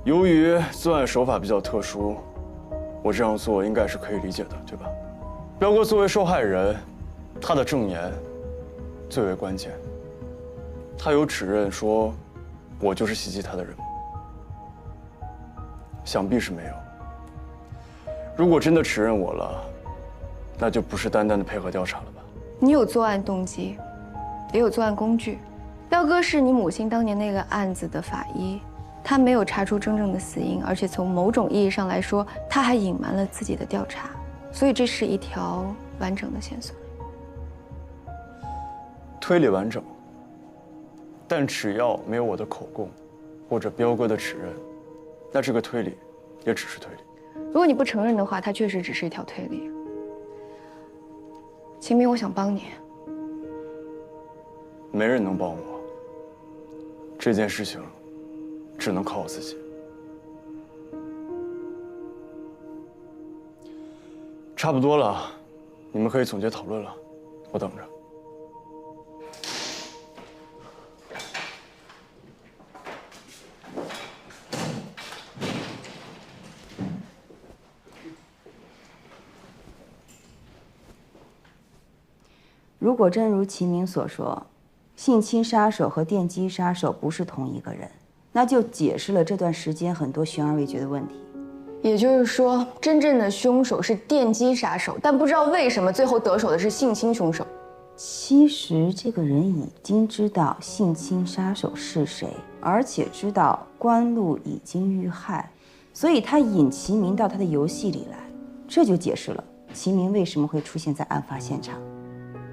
由于作案手法比较特殊，我这样做应该是可以理解的，对吧？彪哥作为受害人，他的证言最为关键。他有指认说，我就是袭击他的人吗？想必是没有。如果真的指认我了，那就不是单单的配合调查了吧？你有作案动机，也有作案工具。彪哥是你母亲当年那个案子的法医，他没有查出真正的死因，而且从某种意义上来说，他还隐瞒了自己的调查，所以这是一条完整的线索。推理完整，但只要没有我的口供，或者彪哥的指认，那这个推理也只是推理。如果你不承认的话，它确实只是一条推理。秦明，我想帮你。没人能帮我，这件事情只能靠我自己。差不多了，你们可以总结讨论了，我等着。如果真如齐明所说，性侵杀手和电击杀手不是同一个人，那就解释了这段时间很多悬而未决的问题。也就是说，真正的凶手是电击杀手，但不知道为什么最后得手的是性侵凶手。其实这个人已经知道性侵杀手是谁，而且知道关露已经遇害，所以他引齐明到他的游戏里来，这就解释了齐明为什么会出现在案发现场。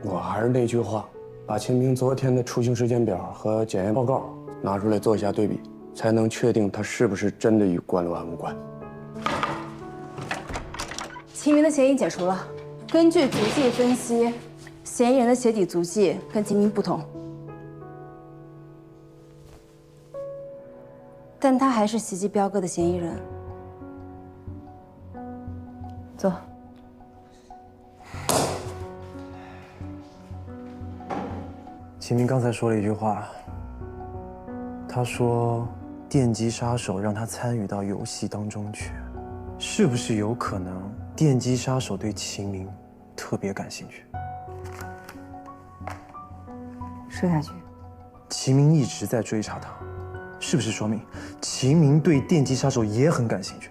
我还是那句话，把秦明昨天的出行时间表和检验报告拿出来做一下对比，才能确定他是不是真的与关露案无关。齐明的嫌疑解除了。根据足迹分析，嫌疑人的鞋底足迹跟齐明不同，但他还是袭击彪哥的嫌疑人。走。秦明刚才说了一句话，他说电击杀手让他参与到游戏当中去，是不是有可能电击杀手对秦明特别感兴趣？说下去。秦明一直在追查他，是不是说明秦明对电击杀手也很感兴趣？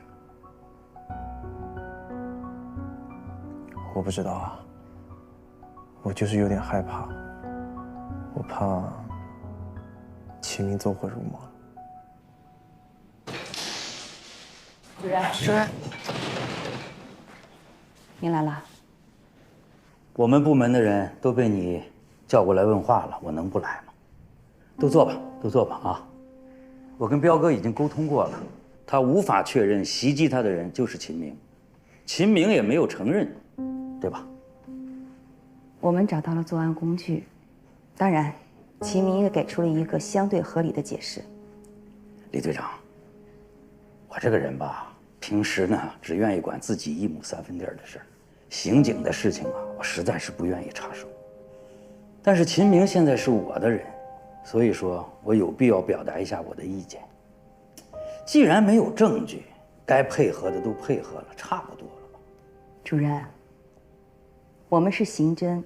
我不知道啊，我就是有点害怕。我怕秦明走火入魔了。主任，主任，您来了。我们部门的人都被你叫过来问话了，我能不来吗？都坐吧，都坐吧啊！我跟彪哥已经沟通过了，他无法确认袭击他的人就是秦明，秦明也没有承认，对吧？我们找到了作案工具。当然，齐明也给出了一个相对合理的解释。李队长，我这个人吧，平时呢只愿意管自己一亩三分地的事儿，刑警的事情啊，我实在是不愿意插手。但是秦明现在是我的人，所以说我有必要表达一下我的意见。既然没有证据，该配合的都配合了，差不多了吧？主任，我们是刑侦。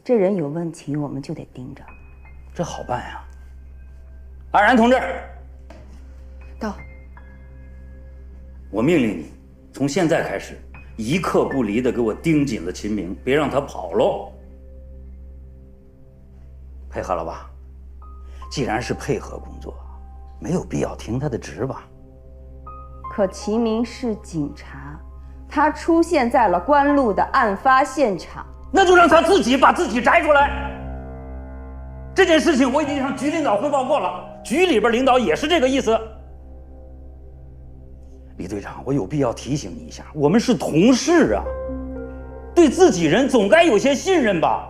这人有问题，我们就得盯着。这好办呀。安然同志，到。我命令你，从现在开始，一刻不离的给我盯紧了秦明，别让他跑喽。配合了吧？既然是配合工作，没有必要停他的职吧？可齐明是警察，他出现在了关路的案发现场，那就让他自己把自己摘出来。这件事情我已经向局领导汇报过了，局里边领导也是这个意思。李队长，我有必要提醒你一下，我们是同事啊，对自己人总该有些信任吧？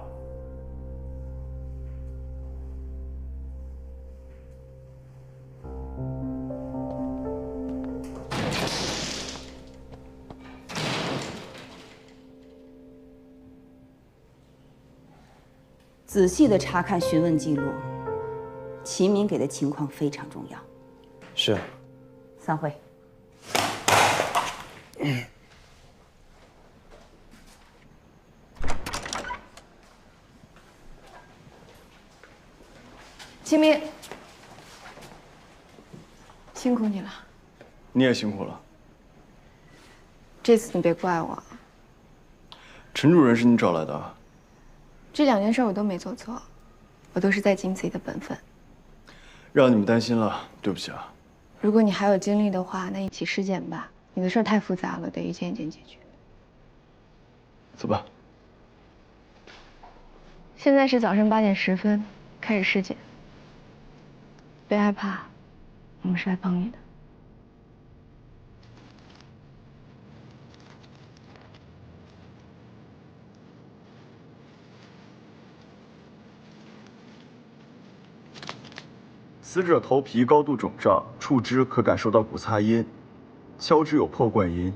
仔细的查看询问记录，齐明给的情况非常重要。是。散会。齐明，辛苦你了。你也辛苦了。这次你别怪我。陈主任是你找来的？这2件事我都没做错，我都是在尽自己的本分。让你们担心了，对不起啊。如果你还有精力的话，那一起尸检吧。你的事儿太复杂了，得一件一件解决。走吧。现在是早上8点10分，开始尸检。别害怕，我们是来帮你的。死者头皮高度肿胀，触肢可感受到骨擦音，敲肢有破贯音，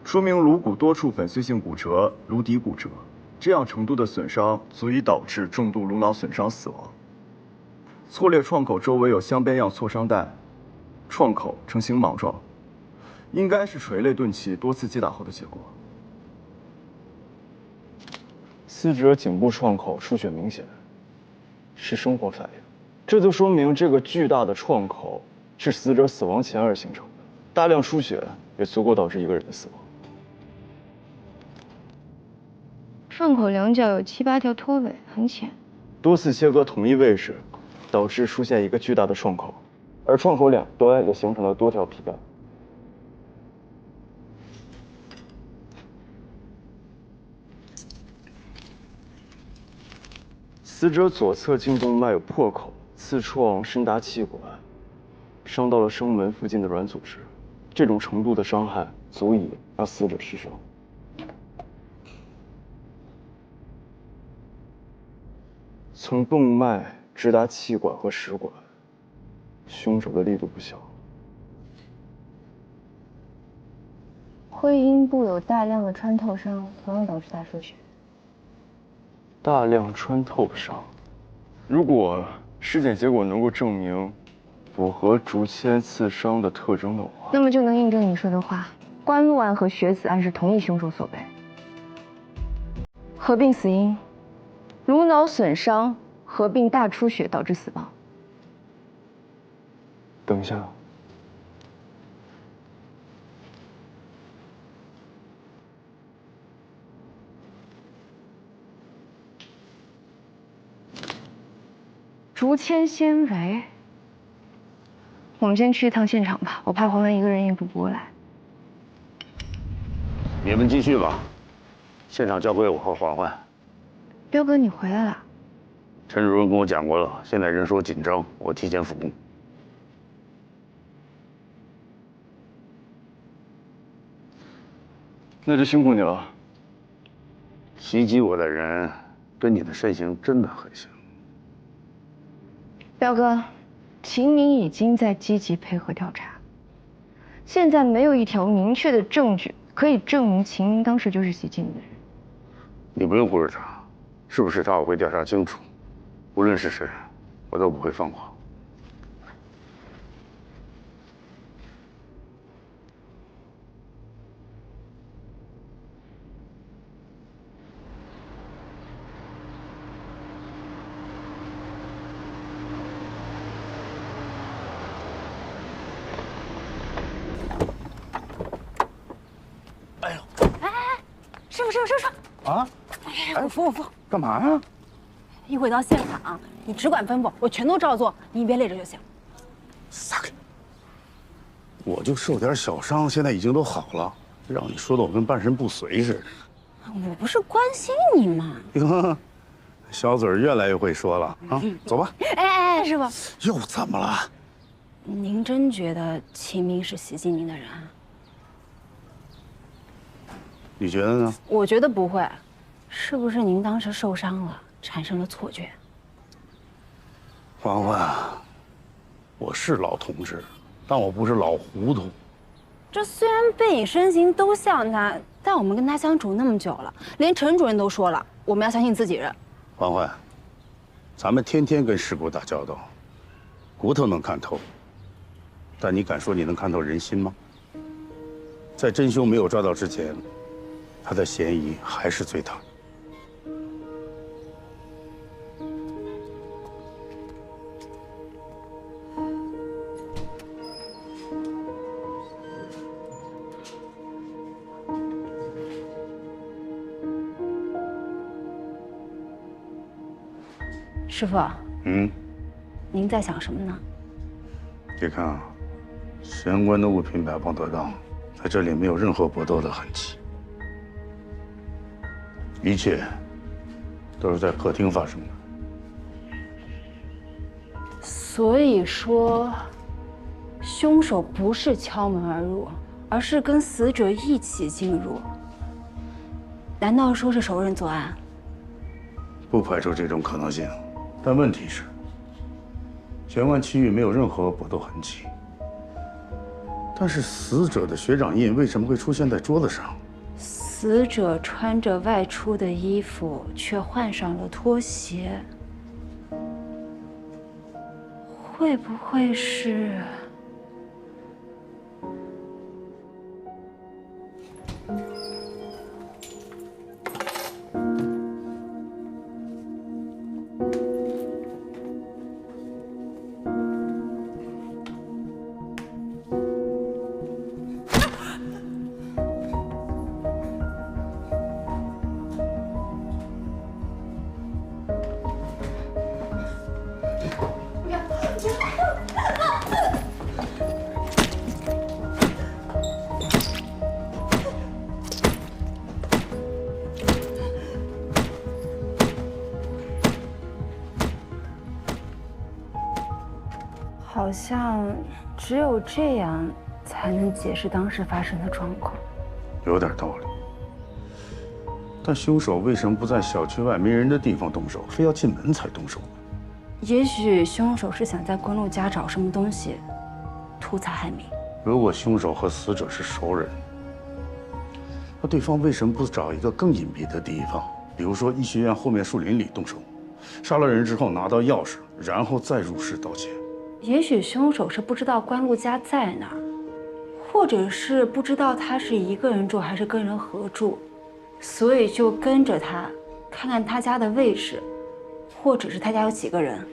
说明颅骨多处粉碎性骨折、颅底骨折，这样程度的损伤足以导致重度颅脑损伤死亡。挫裂创口周围有镶边样挫伤带，创口呈星芒状，应该是锤类钝器多次击打后的结果。死者颈部创口出血明显，是生活反应。这就说明这个巨大的创口是死者死亡前而形成的，大量出血也足够导致一个人的死亡。创口两角有7、8条脱尾，很浅。多次切割同一位置，导致出现一个巨大的创口，而创口两端也形成了多条皮干。死者左侧颈动脉有破口。刺创深达气管，伤到了声门附近的软组织，这种程度的伤害足以让死者失声。从动脉直达气管和食管，凶手的力度不小。会阴部有大量的穿透伤，同样导致大出血。大量穿透伤，如果尸检结果能够证明符合竹签刺伤的特征的话，那么就能印证你说的话，关路案和雪子案是同一凶手所为。合并死因：颅脑损伤合并大出血导致死亡。等一下。竹签纤维，我们先去一趟现场吧，我怕黄文一个人应付不过来。你们继续吧，现场交给我和环环。彪哥，你回来了。陈主任跟我讲过了，现在人手紧张，我提前复工。那就辛苦你了。袭击我的人跟你的身形真的很像。彪哥，秦明已经在积极配合调查，现在没有一条明确的证据可以证明秦明当时就是袭击你的人。你不用顾着他，是不是他我会调查清楚，无论是谁，我都不会放过。师傅，啊！哎，我扶，干嘛呀？一会到现场，你只管吩咐，我全都照做，你别累着就行。撒开！我就受点小伤，现在已经都好了，让你说的我跟半身不遂似的。我不是关心你吗？哟，小嘴儿越来越会说了啊！走吧。哎，师傅，又怎么了？您真觉得秦明是袭击您的人啊？你觉得呢？我觉得不会，是不是您当时受伤了，产生了错觉？欢欢，我是老同志，但我不是老糊涂。这虽然背影身形都像他，但我们跟他相处那么久了，连陈主任都说了，我们要相信自己人。欢欢，咱们天天跟事故打交道，骨头能看透，但你敢说你能看透人心吗？在真凶没有抓到之前，他的嫌疑还是最大。师傅，您在想什么呢？别看啊，相关的物品摆放得当，在这里没有任何搏斗的痕迹，一切都是在客厅发生的。所以说，凶手不是敲门而入，而是跟死者一起进入。难道说是熟人作案？不排除这种可能性，但问题是，玄关区域没有任何搏斗痕迹。但是死者的血掌印为什么会出现在桌子上？死者穿着外出的衣服，却换上了拖鞋，会不会是？好像只有这样才能解释当时发生的状况。有点道理。但凶手为什么不在小区外没人的地方动手，非要进门才动手呢？也许凶手是想在关路家找什么东西，图财害命。如果凶手和死者是熟人，那对方为什么不找一个更隐蔽的地方，比如说医学院后面树林里动手，杀了人之后拿到钥匙，然后再入室盗窃？也许凶手是不知道关路家在哪儿，或者是不知道他是一个人住还是跟人合住，所以就跟着他，看看他家的位置，或者是他家有几个人。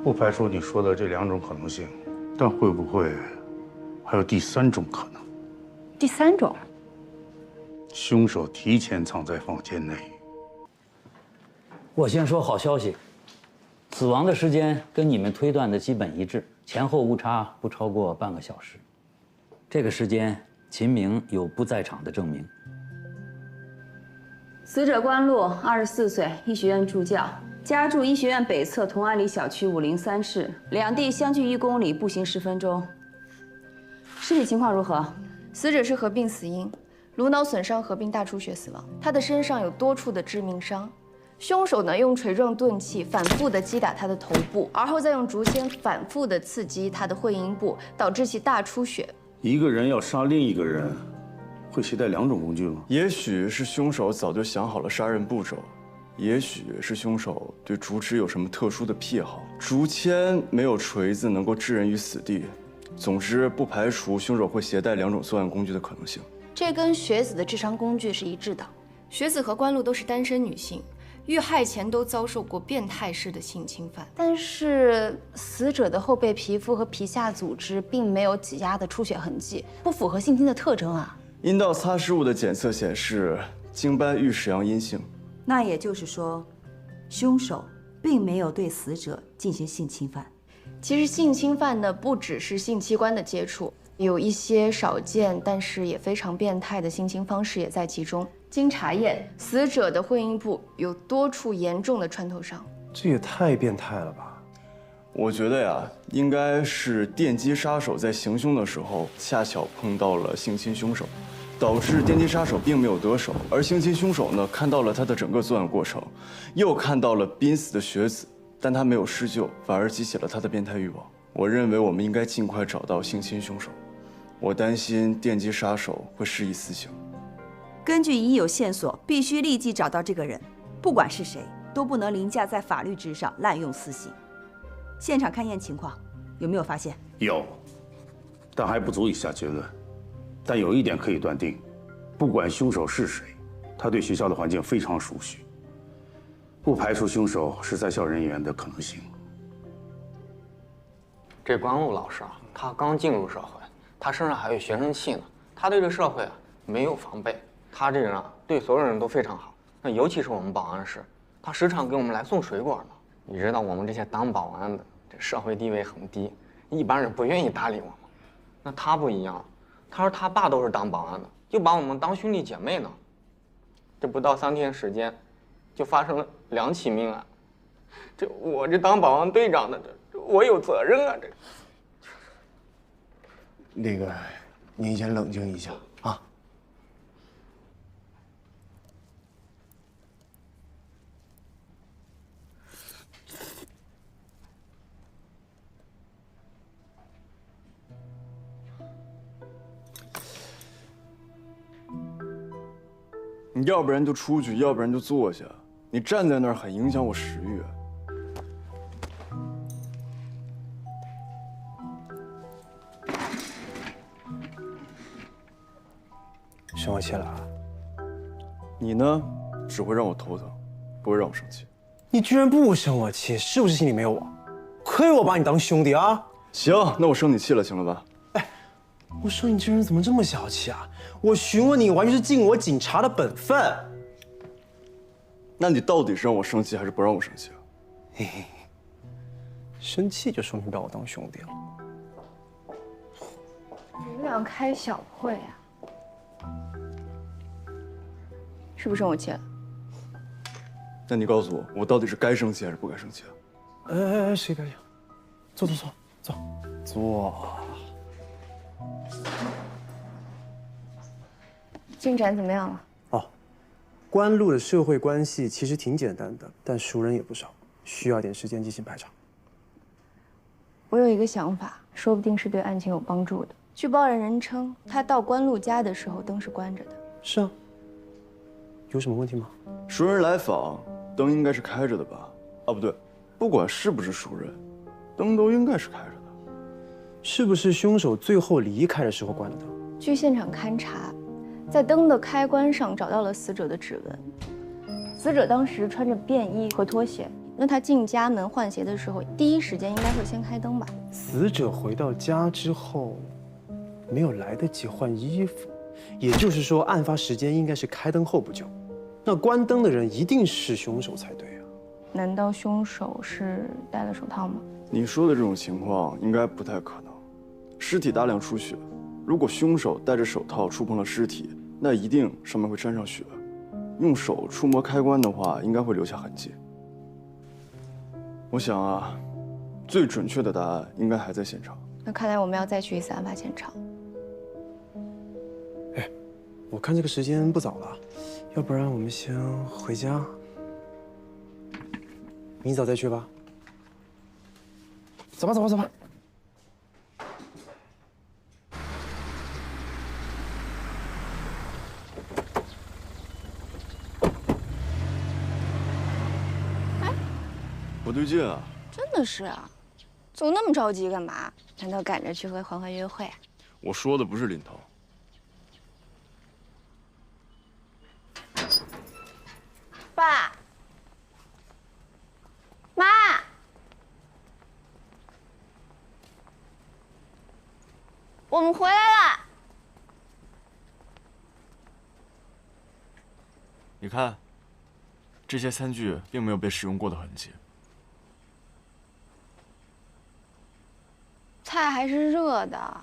不排除你说的这两种可能性，但会不会还有第三种可能？第三种，凶手提前藏在房间内。我先说好消息，死亡的时间跟你们推断的基本一致，前后误差不超过半个小时。这个时间，秦明有不在场的证明。死者关路，24岁，医学院助教，家住医学院北侧同安里小区503室，两地相距1公里，步行10分钟。尸体情况如何？死者是合并死因，颅脑损伤合并大出血死亡。他的身上有多处的致命伤，凶手呢用锤状钝器反复的击打他的头部，而后再用竹签反复的刺激他的会阴部，导致其大出血。一个人要杀另一个人，会携带两种工具吗？也许是凶手早就想好了杀人步骤，也许是凶手对竹枝有什么特殊的癖好。竹签没有锤子能够置人于死地，总之不排除凶手会携带两种作案工具的可能性。这跟雪子的治伤工具是一致的。雪子和关路都是单身女性，遇害前都遭受过变态式的性侵犯，但是死者的后背皮肤和皮下组织并没有挤压的出血痕迹，不符合性侵的特征啊。阴道擦拭物的检测显示经斑遇蚀阳阴性，那也就是说，凶手并没有对死者进行性侵犯。其实性侵犯呢，不只是性器官的接触，有一些少见但是也非常变态的性侵方式也在其中。经查验，死者的会阴部有多处严重的穿透伤。这也太变态了吧！我觉得呀，应该是电击杀手在行凶的时候恰巧碰到了性侵凶手，导致电击杀手并没有得手，而性侵凶手呢看到了他的整个作案过程，又看到了濒死的学子，但他没有施救，反而激起了他的变态欲望。我认为我们应该尽快找到性侵凶手，我担心电击杀手会施以死刑。根据已有线索，必须立即找到这个人，不管是谁，都不能凌驾在法律之上滥用私刑。现场勘验情况有没有发现？有，但还不足以下结论。但有一点可以断定，不管凶手是谁，他对学校的环境非常熟悉，不排除凶手是在校人员的可能性。这关路老师啊，他刚进入社会，他身上还有学生气呢，他对这社会啊没有防备。他这人啊，对所有人都非常好。那尤其是我们保安室，他时常给我们来送水果呢。你知道我们这些当保安的，这社会地位很低，一般人不愿意搭理我们。那他不一样，他说他爸都是当保安的，就把我们当兄弟姐妹呢。这不到3天时间，就发生了2起命案。这我这当保安队长的，这我有责任啊！这那个，您先冷静一下啊。你要不然就出去，要不然就坐下。你站在那儿很影响我食欲。生我气了啊？你呢，只会让我头疼，不会让我生气。你居然不生我气，是不是心里没有我？亏我把你当兄弟啊！行，那我生你气了，行了吧？我说你这人怎么这么小气啊？我询问你，完全是尽我警察的本分。那你到底是让我生气还是不让我生气啊？嘿嘿，生气就说明把我当兄弟了。你们俩开小会啊？是不是生我气了？那你告诉我，我到底是该生气还是不该生气啊？哎，谁该？坐。进展怎么样了？哦，关路的社会关系其实挺简单的，但熟人也不少，需要点时间进行排查。我有一个想法，说不定是对案情有帮助的。据报案人称，他到关路家的时候灯是关着的。是啊。有什么问题吗？熟人来访，灯应该是开着的吧？啊，不对，不管是不是熟人，灯都应该是开着的。是不是凶手最后离开的时候关的灯？据现场勘查，在灯的开关上找到了死者的指纹。死者当时穿着便衣和拖鞋，那他进家门换鞋的时候，第一时间应该会先开灯吧？死者回到家之后，没有来得及换衣服，也就是说，案发时间应该是开灯后不久。那关灯的人一定是凶手才对啊！难道凶手是戴了手套吗？你说的这种情况应该不太可能。尸体大量出血，如果凶手戴着手套触碰了尸体，那一定上面会沾上血。用手触摸开关的话，应该会留下痕迹。我想啊，最准确的答案应该还在现场。那看来我们要再去一次案发现场。哎，我看这个时间不早了，要不然我们先回家，明早再去吧。走吧。不对劲啊！真的是啊，走那么着急干嘛？难道赶着去和欢欢约会啊？我说的不是林涛。爸，妈，我们回来了。你看，这些餐具并没有被使用过的痕迹。菜还是热的，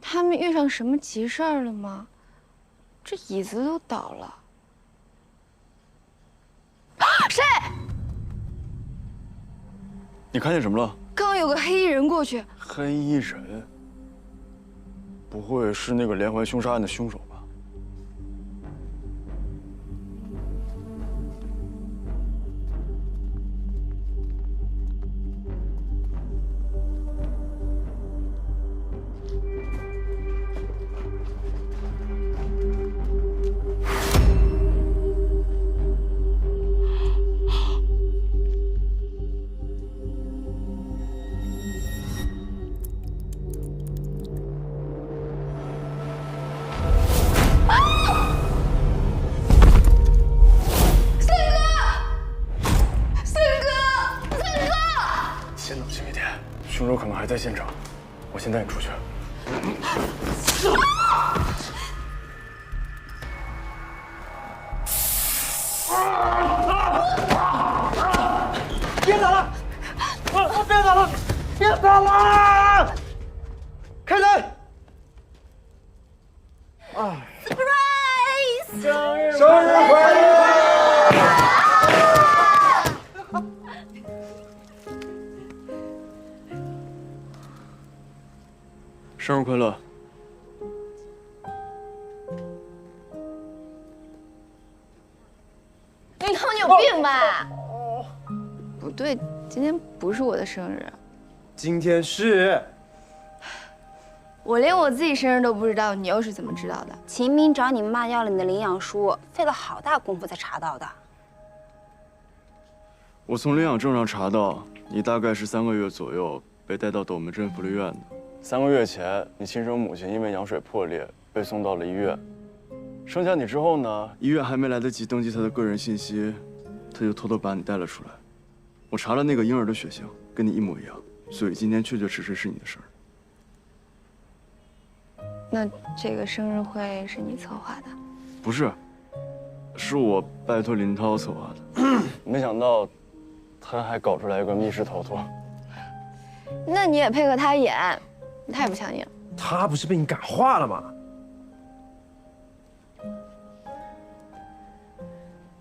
他们遇上什么急事儿了吗？这椅子都倒了。谁？你看见什么了？刚刚有个黑衣人过去。黑衣人？不会是那个连环凶杀案的凶手吧？凶手可能还在现场，我先带你出去。别打了！别打了！别打了！开门！啊 ！Surprise！ 生日快乐！生日快乐！林涛，你有病吧？不对，今天不是我的生日。今天是。我连我自己生日都不知道，你又是怎么知道的？秦明找你妈要了你的领养书，费了好大功夫才查到的。我从领养证上查到，你大概是3个月左右被带到斗门镇福利院的。3个月前，你亲生母亲因为羊水破裂被送到了医院。生下你之后呢，医院还没来得及登记她的个人信息，她就偷偷把你带了出来。我查了那个婴儿的血型，跟你一模一样，所以今天确确实实是你的生日。那这个生日会是你策划的？不是，是我拜托林涛策划的。没想到，他还搞出来一个密室逃脱。那你也配合他演？你太不像你了。他不是被你感化了吗？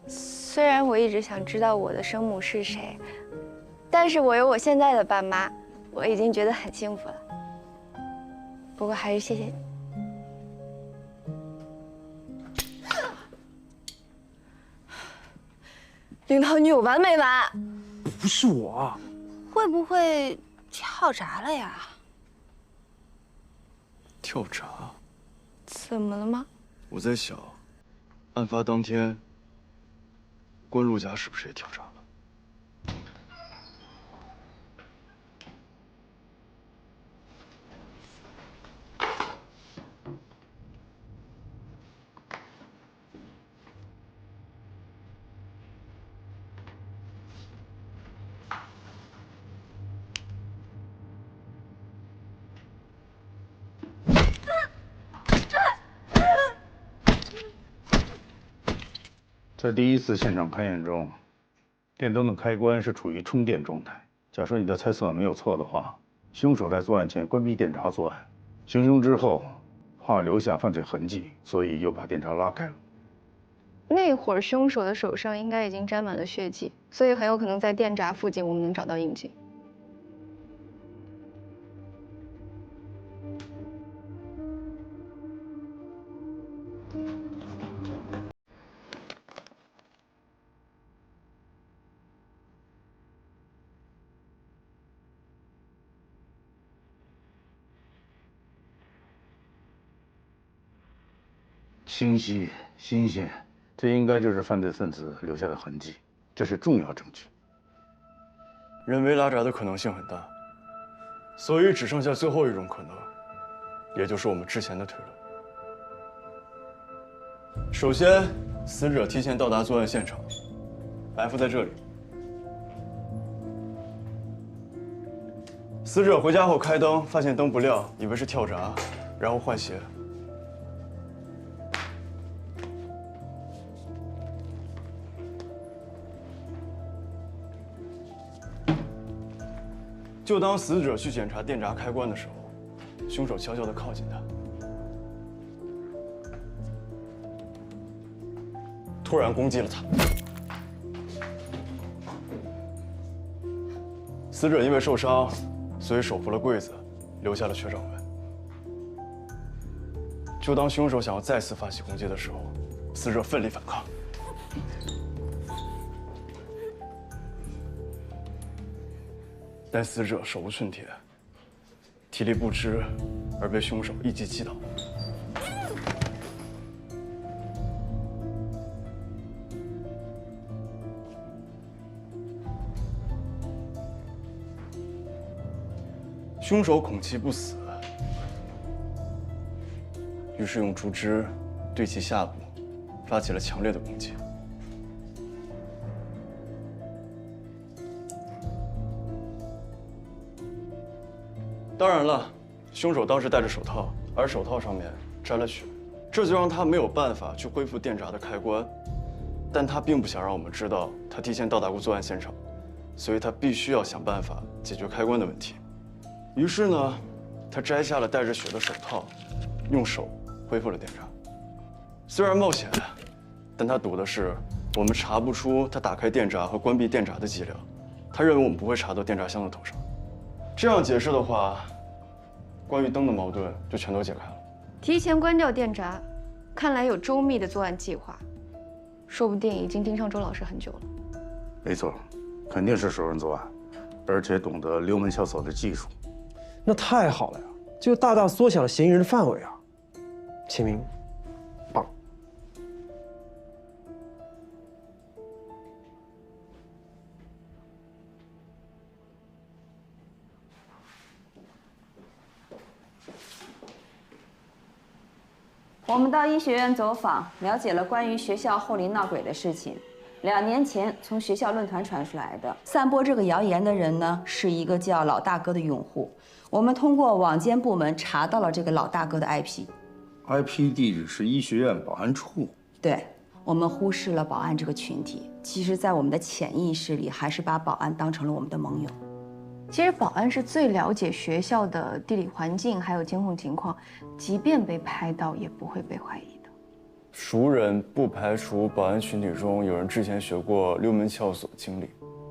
虽然我一直想知道我的生母是谁，但是我有我现在的爸妈，我已经觉得很幸福了。不过还是谢谢你。林涛，你有完没完？不是我。会不会跳闸了呀？跳闸？怎么了吗？我在想，案发当天，关陆家是不是也跳闸了？在第一次现场勘验中，电灯的开关是处于充电状态。假设你的猜测没有错的话，凶手在作案前关闭电闸作案，行凶之后怕留下犯罪痕迹，所以又把电闸拉开了。那会儿凶手的手上应该已经沾满了血迹，所以很有可能在电闸附近我们能找到印记。清晰、新鲜，这应该就是犯罪分子留下的痕迹，这是重要证据。人为拉闸的可能性很大，所以只剩下最后一种可能，也就是我们之前的推论。首先，死者提前到达作案现场，埋伏在这里。死者回家后开灯，发现灯不亮，以为是跳闸，然后换鞋。就当死者去检查电闸开关的时候，凶手悄悄地靠近他，突然攻击了他。死者因为受伤，所以手扶了柜子，留下了血掌纹。就当凶手想要再次发起攻击的时候，死者奋力反抗。但死者手无寸铁，体力不支，而被凶手一击击倒。凶手恐其不死，于是用竹枝对其下部发起了强烈的攻击。当然了，凶手当时戴着手套，而手套上面沾了血，这就让他没有办法去恢复电闸的开关。但他并不想让我们知道他提前到达过作案现场，所以他必须要想办法解决开关的问题。于是呢，他摘下了带着血的手套，用手恢复了电闸。虽然冒险，但他赌的是我们查不出他打开电闸和关闭电闸的伎俩。他认为我们不会查到电闸箱的头上。这样解释的话，关于灯的矛盾就全都解开了。提前关掉电闸，看来有周密的作案计划，说不定已经盯上周老师很久了。没错，肯定是熟人作案，而且懂得溜门撬锁的技术。那太好了呀，就大大缩小了嫌疑人的范围啊。秦明，棒。我们到医学院走访，了解了关于学校后林闹鬼的事情。2年前从学校论坛传出来的，散播这个谣言的人呢，是一个叫老大哥的用户。我们通过网监部门查到了这个老大哥的 IP 地址是医学院保安处。对，我们忽视了保安这个群体，其实，在我们的潜意识里，还是把保安当成了我们的盟友。其实保安是最了解学校的地理环境还有监控情况，即便被拍到，也不会被怀疑的。熟人不排除保安群体中有人之前学过溜门撬锁经历。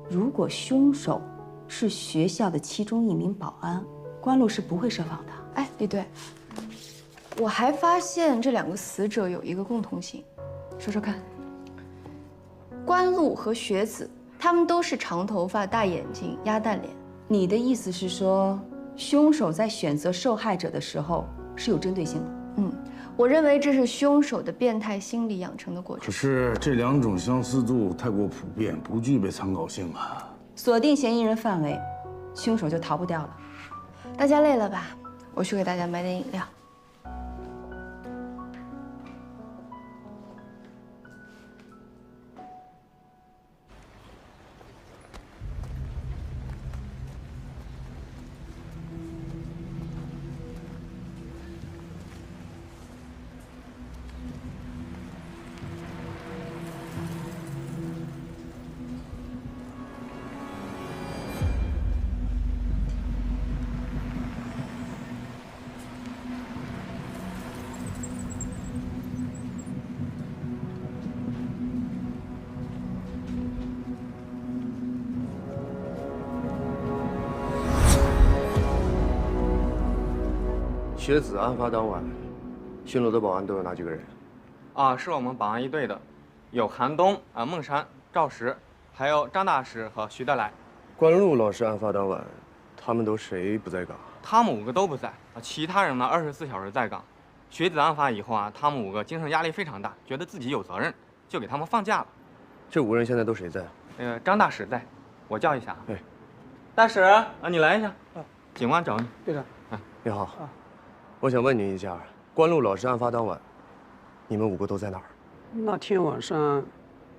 如果凶手是学校的其中一名保安，关路是不会设防的。哎，李队，我还发现这2个死者有一个共同性，说说看。关路和学子，他们都是长头发、大眼睛、鸭蛋脸。你的意思是说，凶手在选择受害者的时候是有针对性的？我认为这是凶手的变态心理养成的过程。可是这2种相似度太过普遍，不具备参考性啊。锁定嫌疑人范围，凶手就逃不掉了。大家累了吧？我去给大家买点饮料。学子案发当晚，巡逻的保安都有哪几个人？是我们保安一队的，有韩东、孟山、赵石，还有张大使和徐德来。关路老师案发当晚，他们都谁不在岗？他们5个都不在，其他人呢24小时在岗。学子案发以后他们5个精神压力非常大，觉得自己有责任，就给他们放假了。这5人现在都谁在？张大使在，我叫一下。哎，大使你来一下。警官找你。队长。你好。我想问您一下，关路老师案发当晚，你们5个都在哪儿？那天晚上，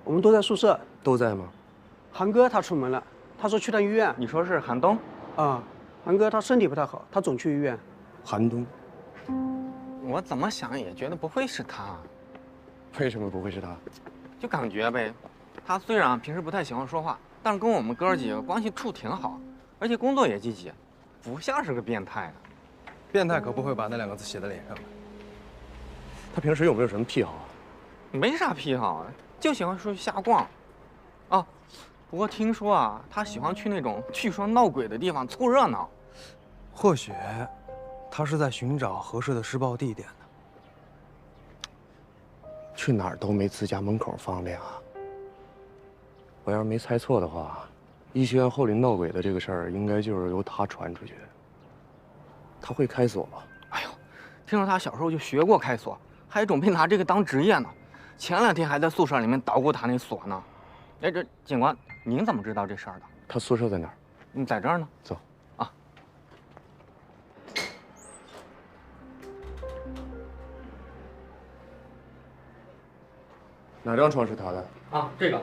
我们都在宿舍。都在吗？韩哥他出门了，他说去趟医院。你说是韩东？韩哥他身体不太好，他总去医院。韩东？我怎么想也觉得不会是他。为什么不会是他？就感觉呗，他虽然平时不太喜欢说话，但是跟我们哥几个关系处挺好，而且工作也积极，不像是个变态啊。变态可不会把那2个字写在脸上。他平时有没有什么癖好啊？没啥癖好，就喜欢出去瞎逛。啊，不过听说啊，他喜欢去那种据说闹鬼的地方凑热闹。或许他是在寻找合适的施暴地点呢。去哪儿都没自家门口方便啊。我要是没猜错的话，医学院后里闹鬼的这个事儿，应该就是由他传出去的。他会开锁吗？哎呦，听说他小时候就学过开锁，还准备拿这个当职业呢。前2天还在宿舍里面捣鼓他那锁呢。哎，这警官，您怎么知道这事儿的？他宿舍在哪儿？在这儿呢。走。啊。哪张床是他的？啊，这个。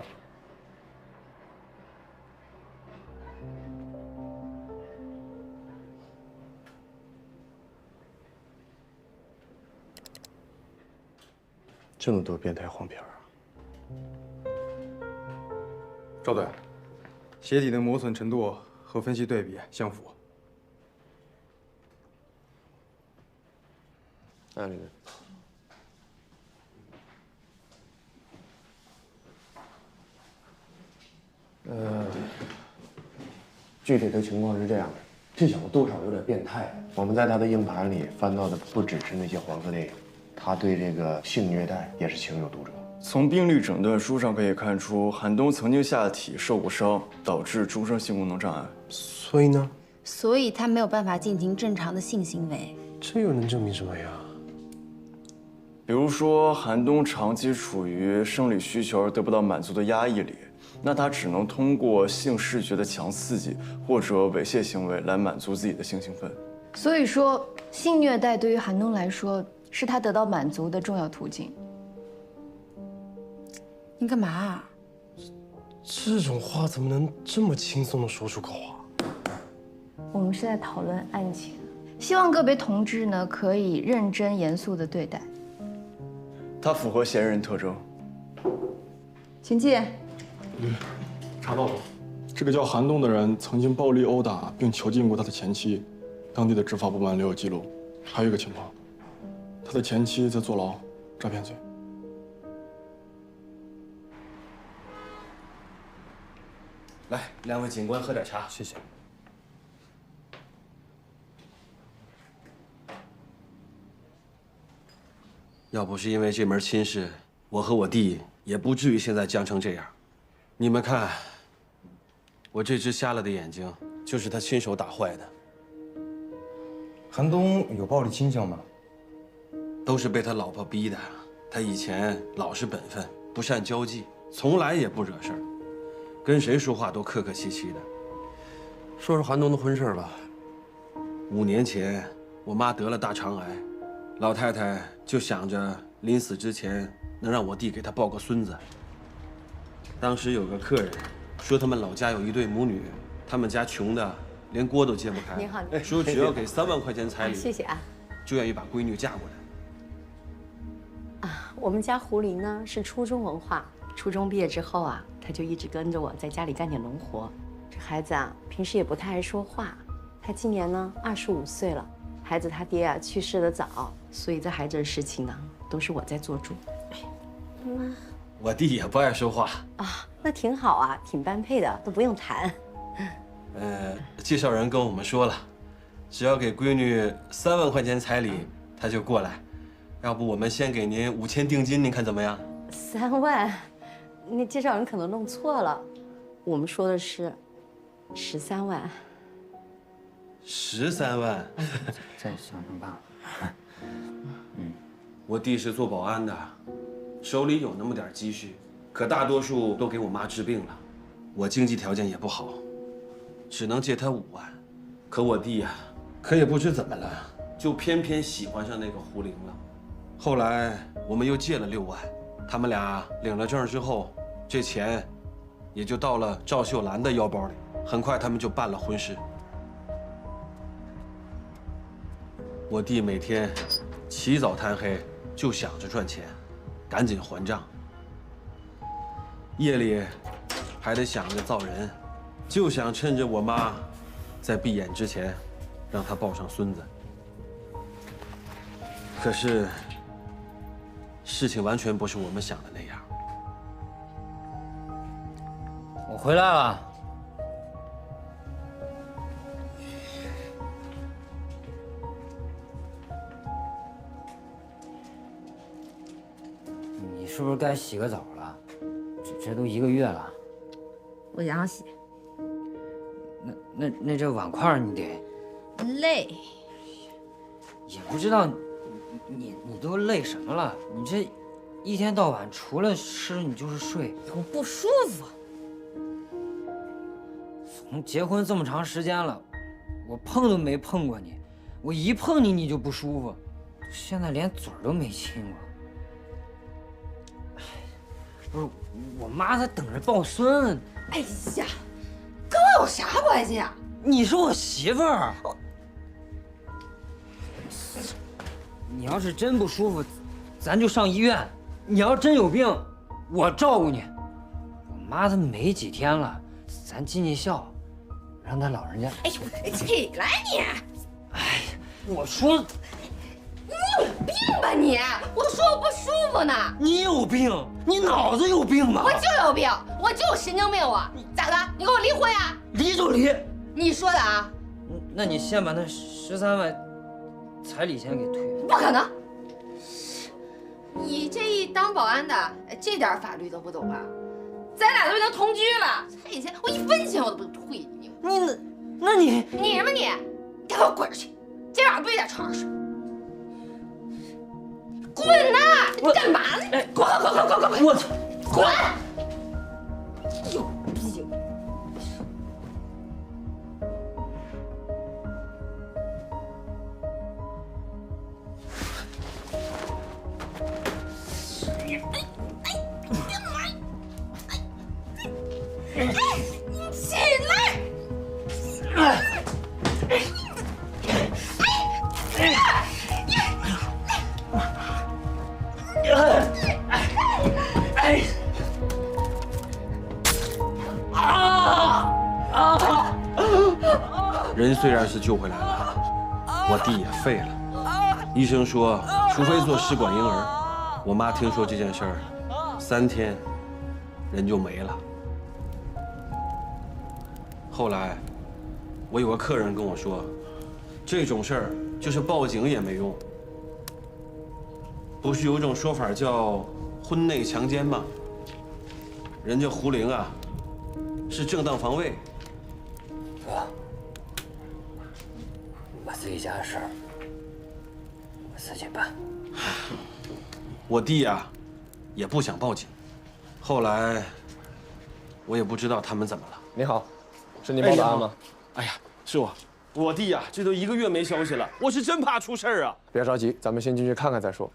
这么多变态黄片啊！赵队，鞋底的磨损程度和分析对比相符。那里面。具体的情况是这样的，这小子多少有点变态。我们在他的硬盘里翻到的不只是那些黄色电影，他对这个性虐待也是情有独钟。从病历诊断书上可以看出，韩东曾经下体受过伤，导致终身性功能障碍。所以呢？所以他没有办法进行正常的性行为。这又能证明什么呀？比如说，韩东长期处于生理需求而得不到满足的压抑里，那他只能通过性视觉的强刺激或者猥亵行为来满足自己的性兴奋。所以说，性虐待对于韩东来说是他得到满足的重要途径。你干嘛啊？这种话怎么能这么轻松地说出口啊？我们是在讨论案情，希望个别同志呢可以认真严肃地对待。他符合嫌疑人特征。请进。查到了，这个叫韩东的人曾经暴力殴打并囚禁过他的前妻，当地的执法部门留有记录。还有一个情况，他的前妻在坐牢，诈骗罪。来，2位警官喝点茶，谢谢。要不是因为这门亲事，我和我弟也不至于现在僵成这样。你们看，我这只瞎了的眼睛，就是他亲手打坏的。韩东有暴力倾向吗？都是被他老婆逼的。他以前老实本分，不善交际，从来也不惹事儿，跟谁说话都客客气气的。说说韩东的婚事吧。 5年前，我妈得了大肠癌，老太太就想着临死之前能让我弟给她抱个孙子。当时有个客人说他们老家有一对母女，他们家穷的连锅都揭不开。您好，说只要给3万块钱彩礼，谢谢啊，就愿意把闺女嫁过来。我们家胡林呢是初中文化，初中毕业之后啊，他就一直跟着我在家里干点农活。这孩子啊，平时也不太爱说话。 他今年呢25岁了，孩子他爹啊去世得早，所以这孩子的事情呢都是我在做主。妈，我弟也不爱说话啊，那挺好啊，挺般配的，都不用谈。介绍人跟我们说了，只要给闺女3万块钱彩礼，他就过来。要不我们先给您5000定金，您看怎么样？3万，那介绍人可能弄错了，我们说的是13万。 13万，再想想办法。我弟是做保安的，手里有那么点积蓄，可大多数都给我妈治病了。我经济条件也不好，只能借他5万。可我弟呀，可也不知怎么了，就偏偏喜欢上那个胡玲了。后来我们又借了6万，他们俩领了证之后，这钱也就到了赵秀兰的腰包里。很快他们就办了婚事。 我弟每天起早贪黑，就想着赚钱，赶紧还账。夜里还得想着造人，就想趁着我妈在闭眼之前，让他抱上孙子。可是，事情完全不是我们想的那样。我回来了。你是不是该洗个澡了？这都1个月了。我想洗。那这碗筷你得。累。也不知道你都累什么了？你这一天到晚除了吃你就是睡。我不舒服。从结婚这么长时间了，我碰都没碰过你，我一碰你就不舒服，现在连嘴都没亲过。不是，我妈她等着抱孙。哎呀，跟我有啥关系啊？你是我媳妇儿。你要是真不舒服，咱就上医院。你要真有病，我照顾你。我妈她没几天了，咱尽尽孝，让她老人家。哎呦，起来你！哎，我说，你有病吧你？我说我不舒服呢。你有病？你脑子有病吧？我就有病，我就神经病我。咋的？你跟我离婚呀？离就离。你说的啊？那你先把那13万彩礼钱给退了。不可能！你这一当保安的，这点法律都不懂啊？咱俩都已经同居了，彩礼钱我1分钱我都不退你。那你什么你？给我滚出去！今晚上不许在床上睡。滚呐！你干嘛呢？滚！我操！滚！有病！你起来！人虽然是救回来了，我弟也废了。医生说，除非做试管婴儿。我妈听说这件事儿，3天，人就没了。后来，我有个客人跟我说，这种事儿就是报警也没用。不是有一种说法叫婚内强奸吗？人家胡玲啊，是正当防卫。哥，我自己家的事儿，我自己办。我弟呀，也不想报警。后来，我也不知道他们怎么了。你好，是你报的案吗？哎呀，是我。我弟呀，这都1个月没消息了，我是真怕出事儿啊。别着急，咱们先进去看看再说。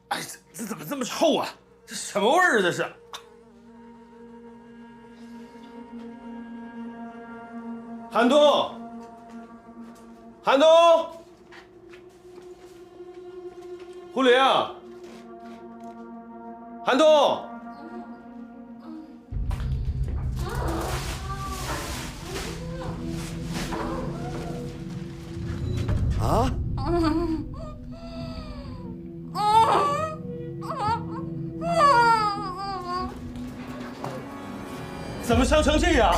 哎，这怎么这么臭啊？这什么味儿啊？这是。韩东，韩东，胡玲，韩东。啊？怎么伤成这样？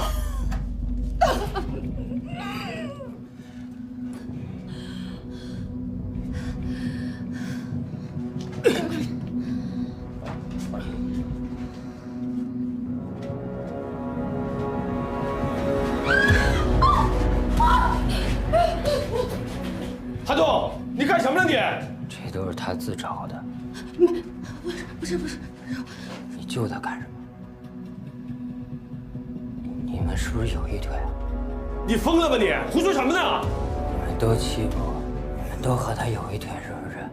韩东，你干什么呢你？这都是他自找的。不是，你救他干什么？你们是不是有一腿？你疯了吧你？胡说什么呢？你们都欺负我，你们都和他有一腿是不是？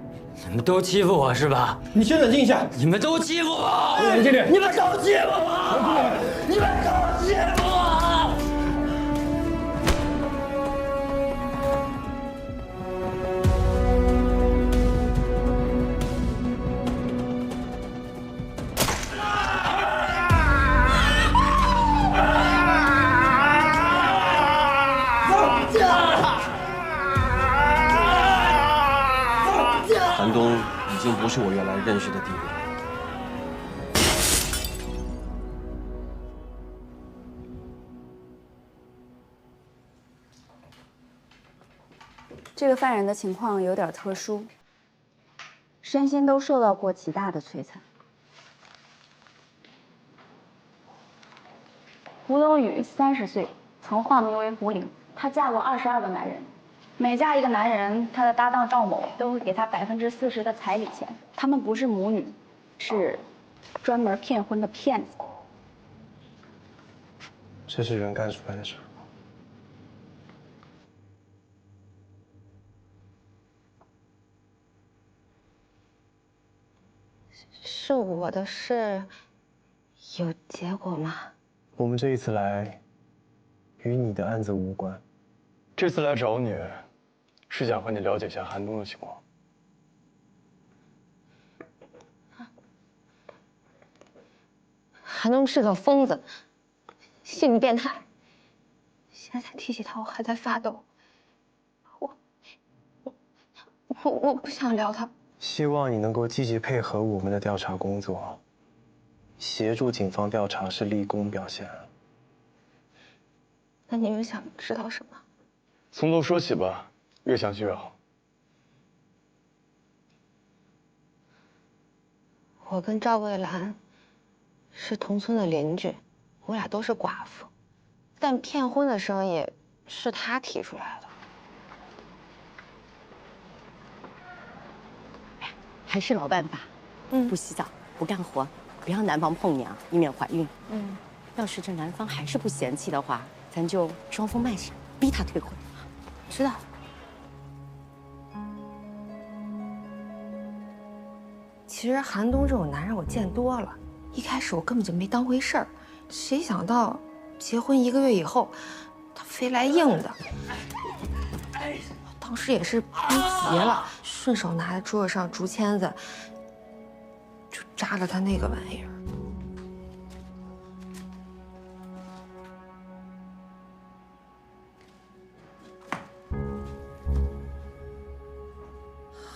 你们都欺负我是吧？你先冷静一下。你们都欺负我！冷静点。你们都欺负我！你们都欺负我！经不是我原来认识的弟弟了。这个犯人的情况有点特殊，身心都受到过极大的摧残。胡冬雨30岁，曾化名为胡玲，她嫁过22个男人，每嫁一个男人，她的搭档赵某都会给她40%的彩礼钱。他们不是母女，是专门骗婚的骗子。这是人干出来的事儿。是我的事，有结果吗？我们这一次来，与你的案子无关。这次来找你，是想和你了解一下韩东的情况。韩东是个疯子，性变态。现在提起他，我还在发抖。我不想聊他。希望你能够积极配合我们的调查工作，协助警方调查是立功表现。那你们想知道什么？从头说起吧，越详细越好。我跟赵蔚兰是同村的邻居，我俩都是寡妇，但骗婚的生意是他提出来的。还是老办法，不洗澡，不干活，不让男方碰你啊，以免怀孕。要是这男方还是不嫌弃的话，咱就装疯卖傻，逼他退婚。知道。其实韩东这种男人我见多了，一开始我根本就没当回事儿，谁想到结婚1个月以后，他非来硬的。当时也是逼急了，顺手拿在桌子上竹签子，就扎了他那个玩意儿。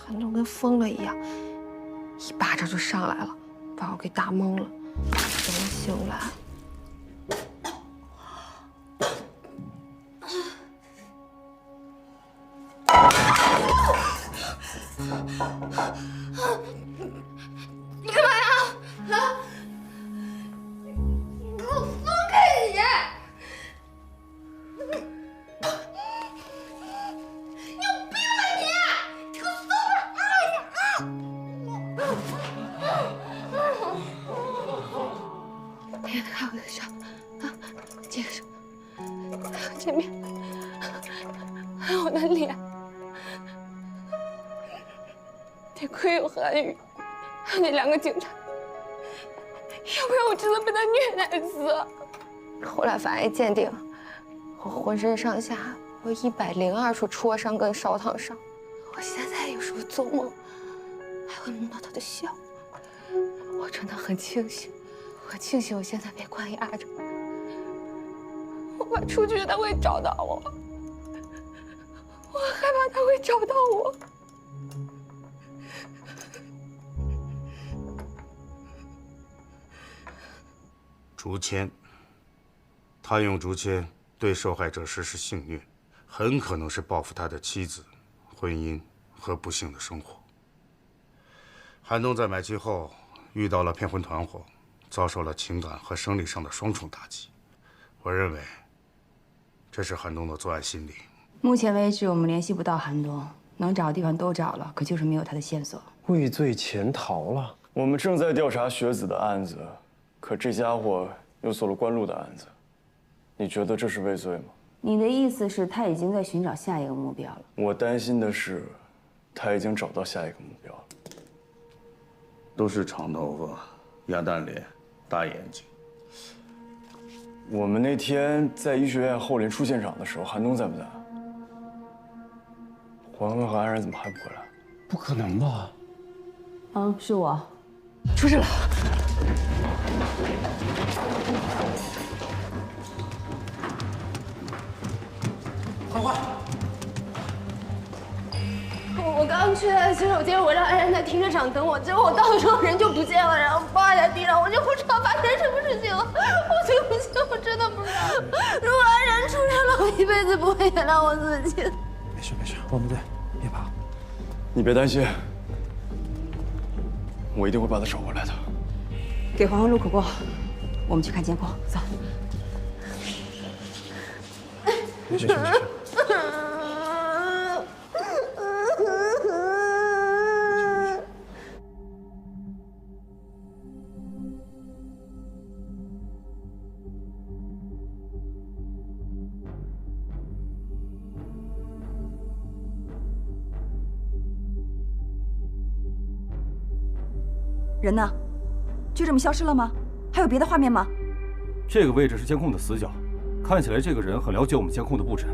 韩东跟疯了一样，一巴掌就上来了，把我给打懵了。等我醒来，你干嘛呀？啊！你给我松开点！你有病吧你！你给我松开！别开我的笑啊！这个是前面还有我的脸。得亏有韩宇，还有那2个警察，要不然我真的被他虐待死。后来法医鉴定，我浑身上下有102处戳伤跟烧烫伤。我现在有时候做梦，还会梦到他的笑。我真的很庆幸，我庆幸我现在被关押着。我怕出去他会找到我，我害怕他会找到我。竹签，他用竹签对受害者实施性虐，很可能是报复他的妻子、婚姻和不幸的生活。韩东在买妻后遇到了骗婚团伙，遭受了情感和生理上的双重打击。我认为，这是韩东的作案心理。目前为止，我们联系不到韩东，能找的地方都找了，可就是没有他的线索。畏罪潜逃了。我们正在调查学子的案子，可这家伙又做了关路的案子，你觉得这是畏罪吗？你的意思是他已经在寻找下一个目标了？我担心的是，他已经找到下一个目标了。都是长头发、鸭蛋脸、大眼睛。我们那天在医学院后林出现场的时候，韩东在不在？黄文和安然怎么还不回来？不可能吧？是我。出事了！我刚刚去洗手间，我让安然在停车场等我，结果我到的时候人就不见了，然后包还在地上，我就不知道发生什么事情了。我对不起，我真的不知道。如果安然出事了，我一辈子不会原谅我自己。没事没事，我们在，别怕。你别担心，我一定会把他找回来的。给黄河路口过，我们去看监控，走。没事没事。人呢？就这么消失了吗？还有别的画面吗？这个位置是监控的死角，看起来这个人很了解我们监控的布置。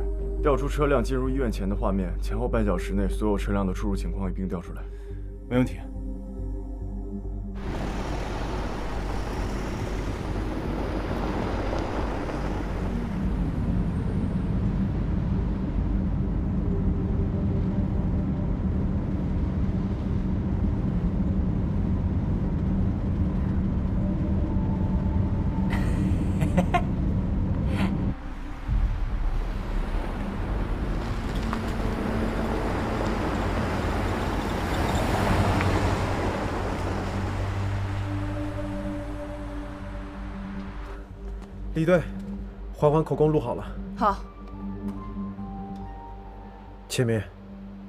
调出车辆进入医院前的画面，前后半小时内所有车辆的出入情况一并调出来。没问题。李队，环环口供录好了。好。千明，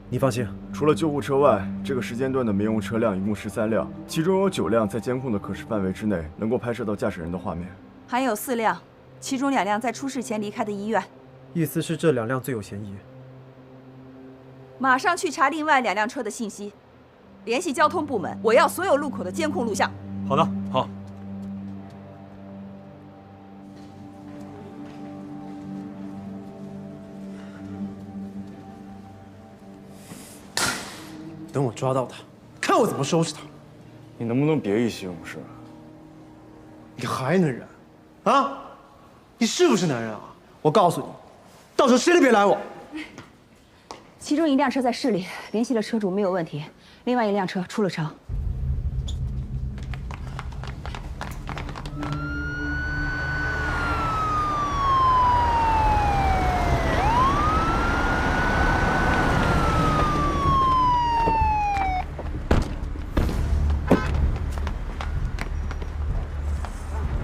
你放心，除了救护车外，这个时间段的民用车辆一共13辆，其中有9辆在监控的可视范围之内，能够拍摄到驾驶人的画面。还有4辆，其中2辆在出事前离开的医院。意思是这2辆最有嫌疑。马上去查另外2辆车的信息，联系交通部门，我要所有路口的监控录像。好的，好。等我抓到他，看我怎么收拾他。你能不能别意气用事？你还能忍？啊？你是不是男人啊？我告诉你，到时候谁都别拦我。其中1辆车在市里，联系了车主没有问题，另外1辆车出了城。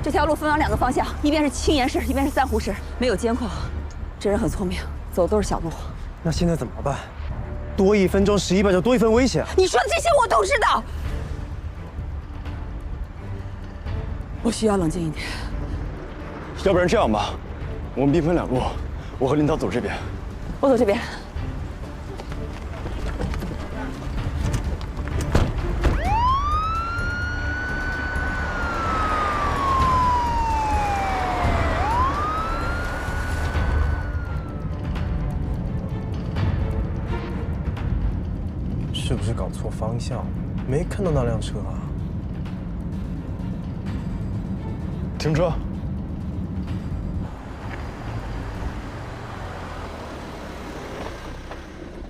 这条路分往2个方向，一边是青岩市，一边是三湖市，没有监控。这人很聪明，走的都是小路。那现在怎么办？多1分钟11秒就多1分危险。你说的这些我都知道。我需要冷静一点。要不然这样吧，我们兵分2路，我和领导走这边。我走这边。是不是搞错方向？没看到那辆车啊！停车！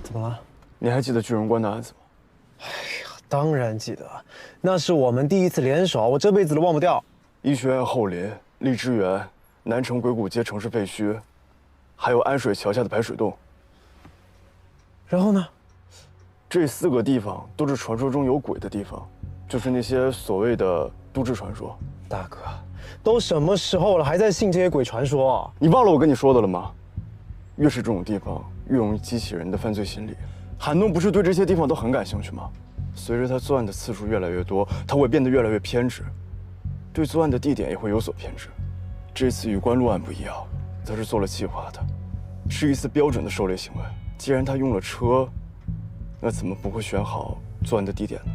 怎么了？你还记得巨人关的案子吗？哎呀，当然记得，那是我们第1次联手，我这辈子都忘不掉。医学院后林、荔枝园、南城鬼谷街城市废墟，还有安水桥下的排水洞。然后呢？这4个地方都是传说中有鬼的地方，就是那些所谓的都市传说。大哥，都什么时候了，还在信这些鬼传说啊？你忘了我跟你说的了吗？越是这种地方，越容易激起人的犯罪心理。韩东不是对这些地方都很感兴趣吗？随着他作案的次数越来越多，他会变得越来越偏执，对作案的地点也会有所偏执。这次与关路案不一样，他是做了计划的，是一次标准的狩猎行为。既然他用了车，那怎么不会选好作案的地点呢？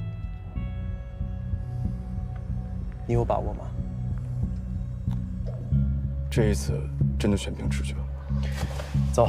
你有把握吗？这一次真的全凭直觉了。走。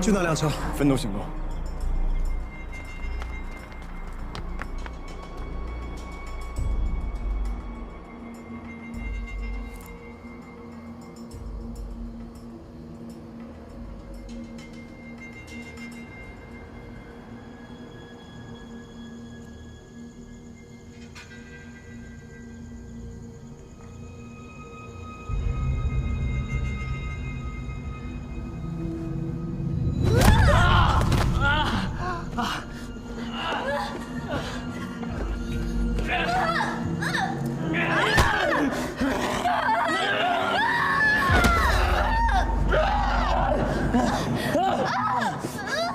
就那辆车，分头行动。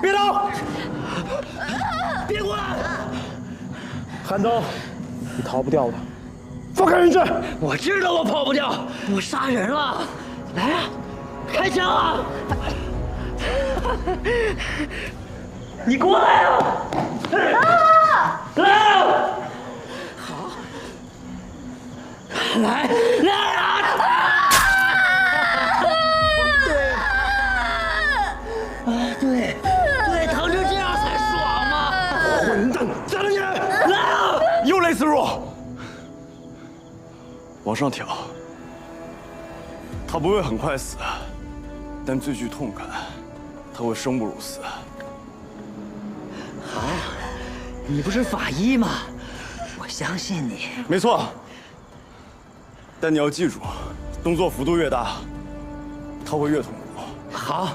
别动！别过来！韩东，你逃不掉的。放开人质！我知道我跑不掉，我杀人了。来啊，开枪啊！你过来啊！来啊！好，来啊！对，疼成这样才爽嘛！混蛋，站着你！来啊！又类似入，往上挑。他不会很快死，但最具痛感，他会生不如死。好，你不是法医吗？我相信你。没错，但你要记住，动作幅度越大，他会越痛苦。好，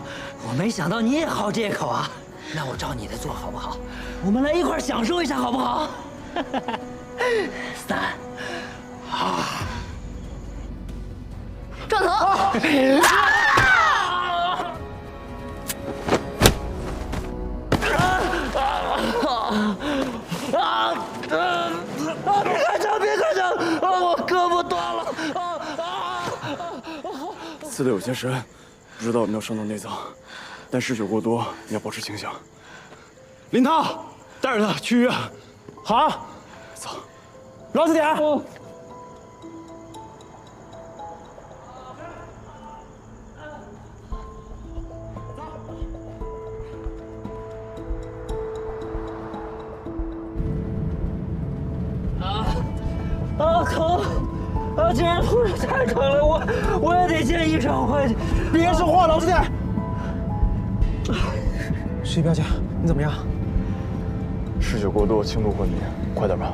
我没想到你也好这口啊！那我照你的做好不好？我们来一块享受一下好不好？3，撞头！别开枪！别开枪！我胳膊断了！刺得有些深，不知道有没有伤到内脏，但失血过多，你要保持清醒。林涛，带着他去医院。好，走，老实点。疼！竟然突然太疼了，我也得见医生，快去！别说话，老实点。石表姐，你怎么样？失血过多，轻度昏迷，快点吧。